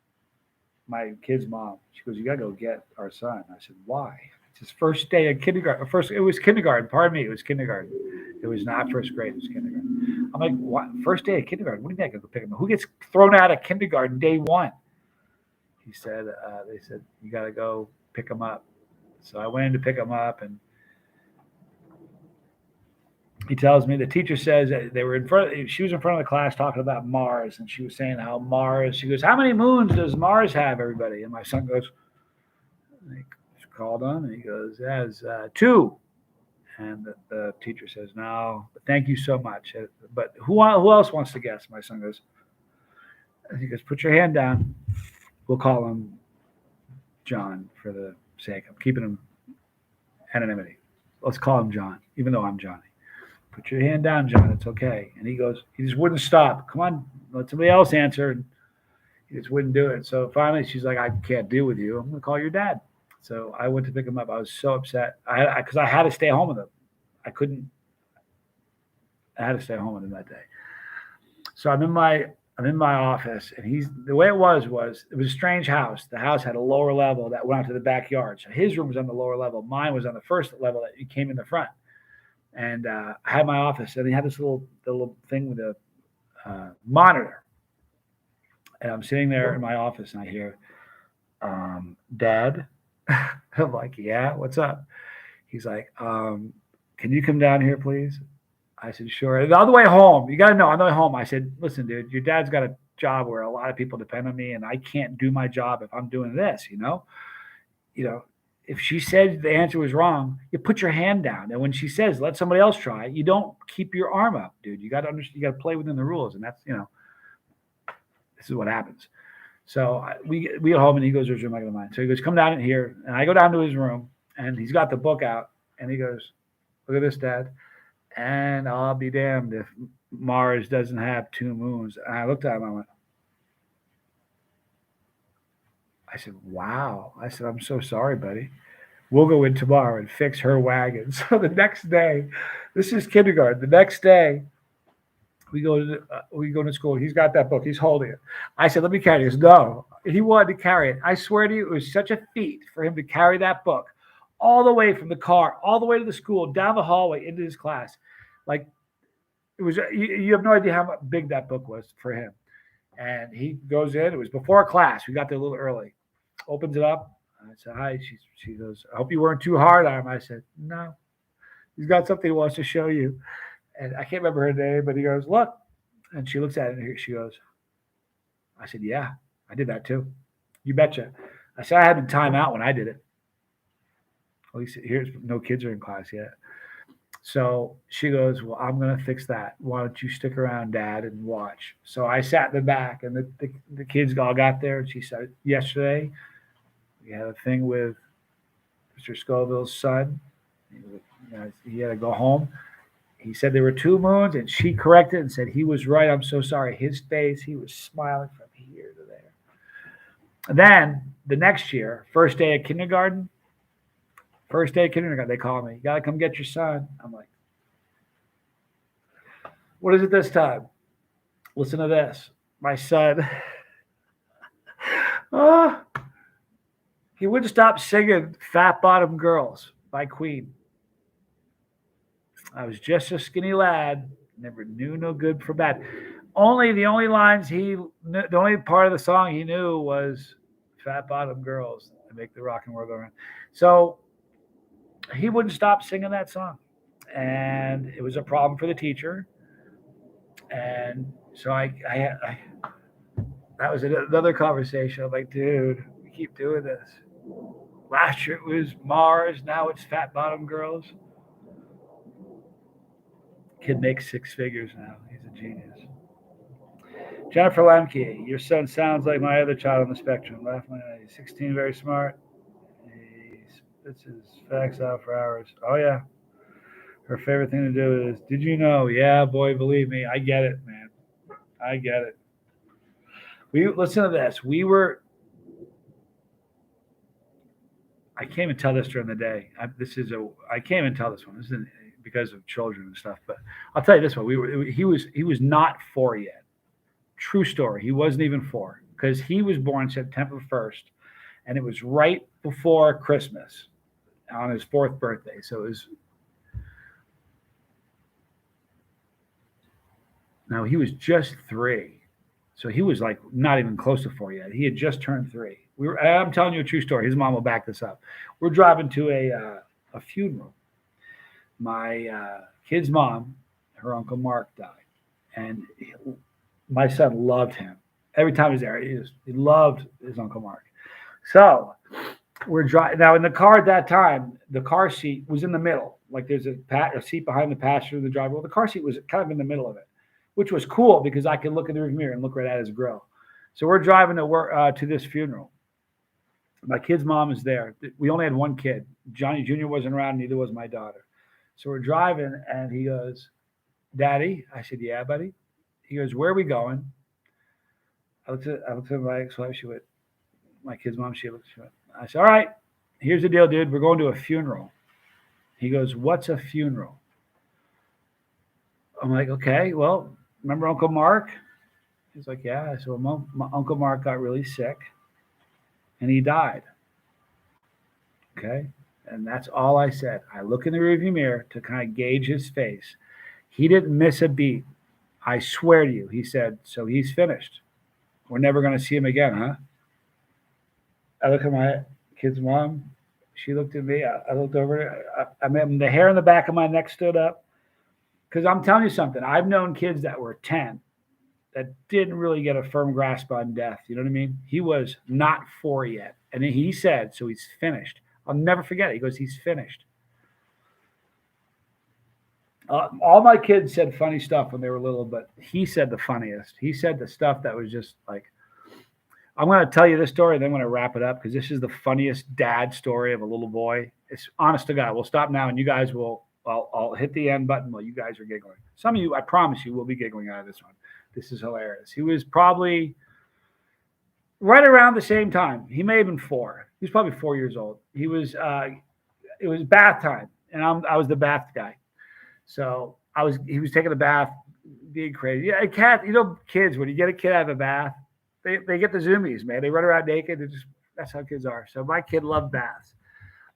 my kid's mom. She goes, you got to go get our son. I said, why? It's his first day of kindergarten. It was kindergarten. Pardon me. It was kindergarten. It was not first grade. It was kindergarten. I'm like, what? First day of kindergarten? What do you mean I can go pick him up? Who gets thrown out of kindergarten day 1? He said, they said, you got to go pick him up. So I went in to pick him up, and he tells me the teacher says that she was in front of the class talking about Mars, and she was saying how Mars, she goes, how many moons does Mars have, everybody? And my son goes, he called on, and he goes, it has 2. And the teacher says, no, but thank you so much. But who else wants to guess? My son goes, he goes, put your hand down. We'll call him John for the sake. I'm keeping him anonymity. Let's call him John, even though I'm Johnny. Put your hand down, John. It's okay. And he just wouldn't stop. Come on, let somebody else answer. And he just wouldn't do it. So finally, she's like, I can't deal with you. I'm going to call your dad. So I went to pick him up. I was so upset because I had to stay home with him. I had to stay home with him that day. So I'm in my office, and the way it was a strange house. The house had a lower level that went out to the backyard. So his room was on the lower level. Mine was on the first level that you came in the front. And I had my office, and they had this little thing with a monitor. And I'm sitting there in my office and I hear, Dad. I'm like, yeah, what's up? He's like, can you come down here, please? I said, sure. And on the way home, you got to know, on the way home, I said, listen, dude, your dad's got a job where a lot of people depend on me, and I can't do my job if I'm doing this, You know, if she said the answer was wrong, you put your hand down. And when she says, let somebody else try, you don't keep your arm up, dude. You got to understand, you got to play within the rules. And that's, this is what happens. So we get home and he goes to his room. I go to mine. So he goes, come down in here. And I go down to his room and he's got the book out and he goes, look at this, Dad. And I'll be damned if Mars doesn't have two moons. And I looked at him. I said, wow. I said, I'm so sorry, buddy. We'll go in tomorrow and fix her wagon. So the next day, this is kindergarten. The next day, we go to school. He's got that book. He's holding it. I said, let me carry it. He goes, no. He wanted to carry it. I swear to you, it was such a feat for him to carry that book all the way from the car, all the way to the school, down the hallway into his class. Like, it was, you have no idea how big that book was for him. And he goes in. It was before class. We got there a little early. Opens it up. I said, hi. She goes, I hope you weren't too hard on him. I said, no. He's got something he wants to show you. And I can't remember her name, but he goes, look. And she looks at it and here she goes, I said, yeah, I did that too. You betcha. I said, I had the time out when I did it. At least here's no kids are in class yet. So she goes, well, I'm going to fix that. Why don't you stick around, Dad, and watch? So I sat in the back and the kids all got there. And she said, yesterday, we had a thing with Mr. Scoville's son. He had to go home. He said there were two moons, and she corrected and said he was right. I'm so sorry. His face, he was smiling from here to there. And then the next year, first day of kindergarten, they call me. You got to come get your son. I'm like, what is it this time? Listen to this. My son, he wouldn't stop singing Fat Bottom Girls by Queen. I was just a skinny lad, never knew no good from bad. The only lines the only part of the song he knew was Fat Bottom Girls to make the rock and roll go around. So he wouldn't stop singing that song. And it was a problem for the teacher. And so I that was another conversation. I'm like, dude, we keep doing this. Last year it was Mars, now it's Fat Bottom Girls. Kid makes six figures now. He's a genius. Jennifer Lemke, your son sounds like my other child on the spectrum. He's 16, very smart. He spits his facts out for hours. Oh, yeah. Her favorite thing to do is, did you know? Yeah, boy, believe me. I get it, man. I get it. Listen to this. I can't even tell this during the day. I can't even tell this one. This isn't because of children and stuff, but I'll tell you this one. He was not 4 yet. True story. He wasn't even 4 because he was born September 1st, and it was right before Christmas on his 4th birthday. So it was. Now he was just 3. So he was like not even close to 4 yet. He had just turned 3. I'm telling you a true story. His mom will back this up. We're driving to a funeral. My kid's mom, her Uncle Mark died. And my son loved him. Every time he was there, he loved his Uncle Mark. So we're driving. Now, in the car at that time, the car seat was in the middle. Like there's a seat behind the passenger and the driver. Well, the car seat was kind of in the middle of it, which was cool because I could look in the rearview mirror and look right at his grill. So we're driving to this funeral. My kid's mom is there. We only had one kid. Johnny Jr. wasn't around, neither was my daughter. So we're driving, and he goes, Daddy? I said, yeah, buddy. He goes, where are we going? I looked at my ex-wife. She went, my kid's mom, she went. I said, all right, here's the deal, dude. We're going to a funeral. He goes, what's a funeral? I'm like, okay, well, remember Uncle Mark? He's like, yeah. I said, well, my Uncle Mark got really sick, and he died. Okay? And that's all I said. I look in the rearview mirror to kind of gauge his face. He didn't miss a beat. I swear to you. He said, so he's finished. We're never going to see him again, huh? I look at my kid's mom. She looked at me. I looked over. I mean, the hair in the back of my neck stood up. Because I'm telling you something. I've known kids that were 10 that didn't really get a firm grasp on death. You know what I mean? He was not 4 yet. And then he said, so he's finished. I'll never forget it. He goes, he's finished. All my kids said funny stuff when they were little, but he said the funniest. He said the stuff that was just like, I'm going to tell you this story, and then I'm going to wrap it up because this is the funniest dad story of a little boy. It's honest to God. We'll stop now, and you guys will. I'll hit the end button while you guys are giggling. Some of you, I promise you, will be giggling out of this one. This is hilarious. He was probably right around the same time. He may have been 4. He was probably 4 years old. He was. It was bath time, and I was the bath guy. So he was taking a bath, being crazy. Yeah, a cat, kids, when you get a kid out of a bath, they get the zoomies, man. They run around naked. That's how kids are. So my kid loved baths.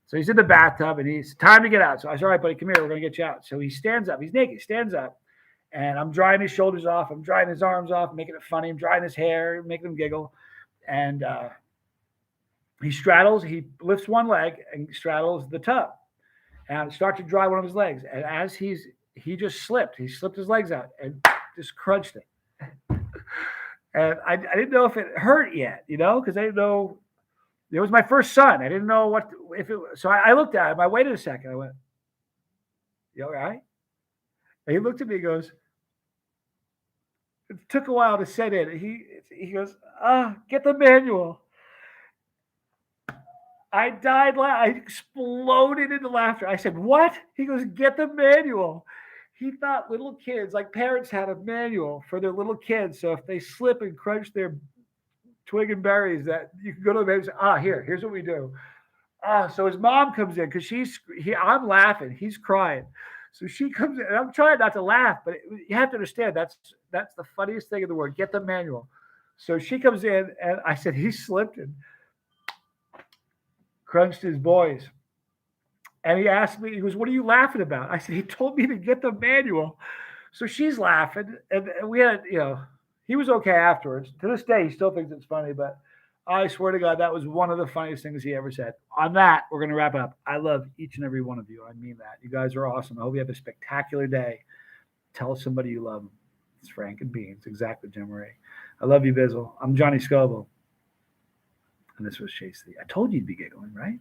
So he's in the bathtub and he's time to get out. So I said, all right, buddy, come here. We're going to get you out. So he stands up. He's naked. He stands up. And I'm drying his shoulders off. I'm drying his arms off, making it funny. I'm drying his hair, making him giggle. And he lifts one leg and straddles the tub. And I start to dry one of his legs. And as he just slipped. He slipped his legs out and just crunched it. And I didn't know if it hurt yet, because I didn't know. It was my first son. I didn't know so I looked at him. I waited a second. I went, you all right? And he looked at me and goes, it took a while to set in. He goes, get the manual. I died. I exploded into laughter. I said, what? He goes, get the manual. He thought little kids, like parents had a manual for their little kids. So if they slip and crunch their twig and berries, that you can go to the manual and say, here's what we do. So his mom comes in because I'm laughing. He's crying. So she comes in, and I'm trying not to laugh, but you have to understand that's the funniest thing in the world. Get the manual. So she comes in, and I said, he slipped and crunched his boys. And he asked me, he goes, what are you laughing about? I said, he told me to get the manual. So she's laughing. And we had, he was okay afterwards. To this day, he still thinks it's funny. But I swear to God, that was one of the funniest things he ever said. On that, we're going to wrap it up. I love each and every one of you. I mean that. You guys are awesome. I hope you have a spectacular day. Tell somebody you love them. It's Frank and Beans. Exactly, Jim Ray. I love you, Bizzle. I'm Johnny Scoville. And this was Chase Lee. I told you you'd be giggling, right?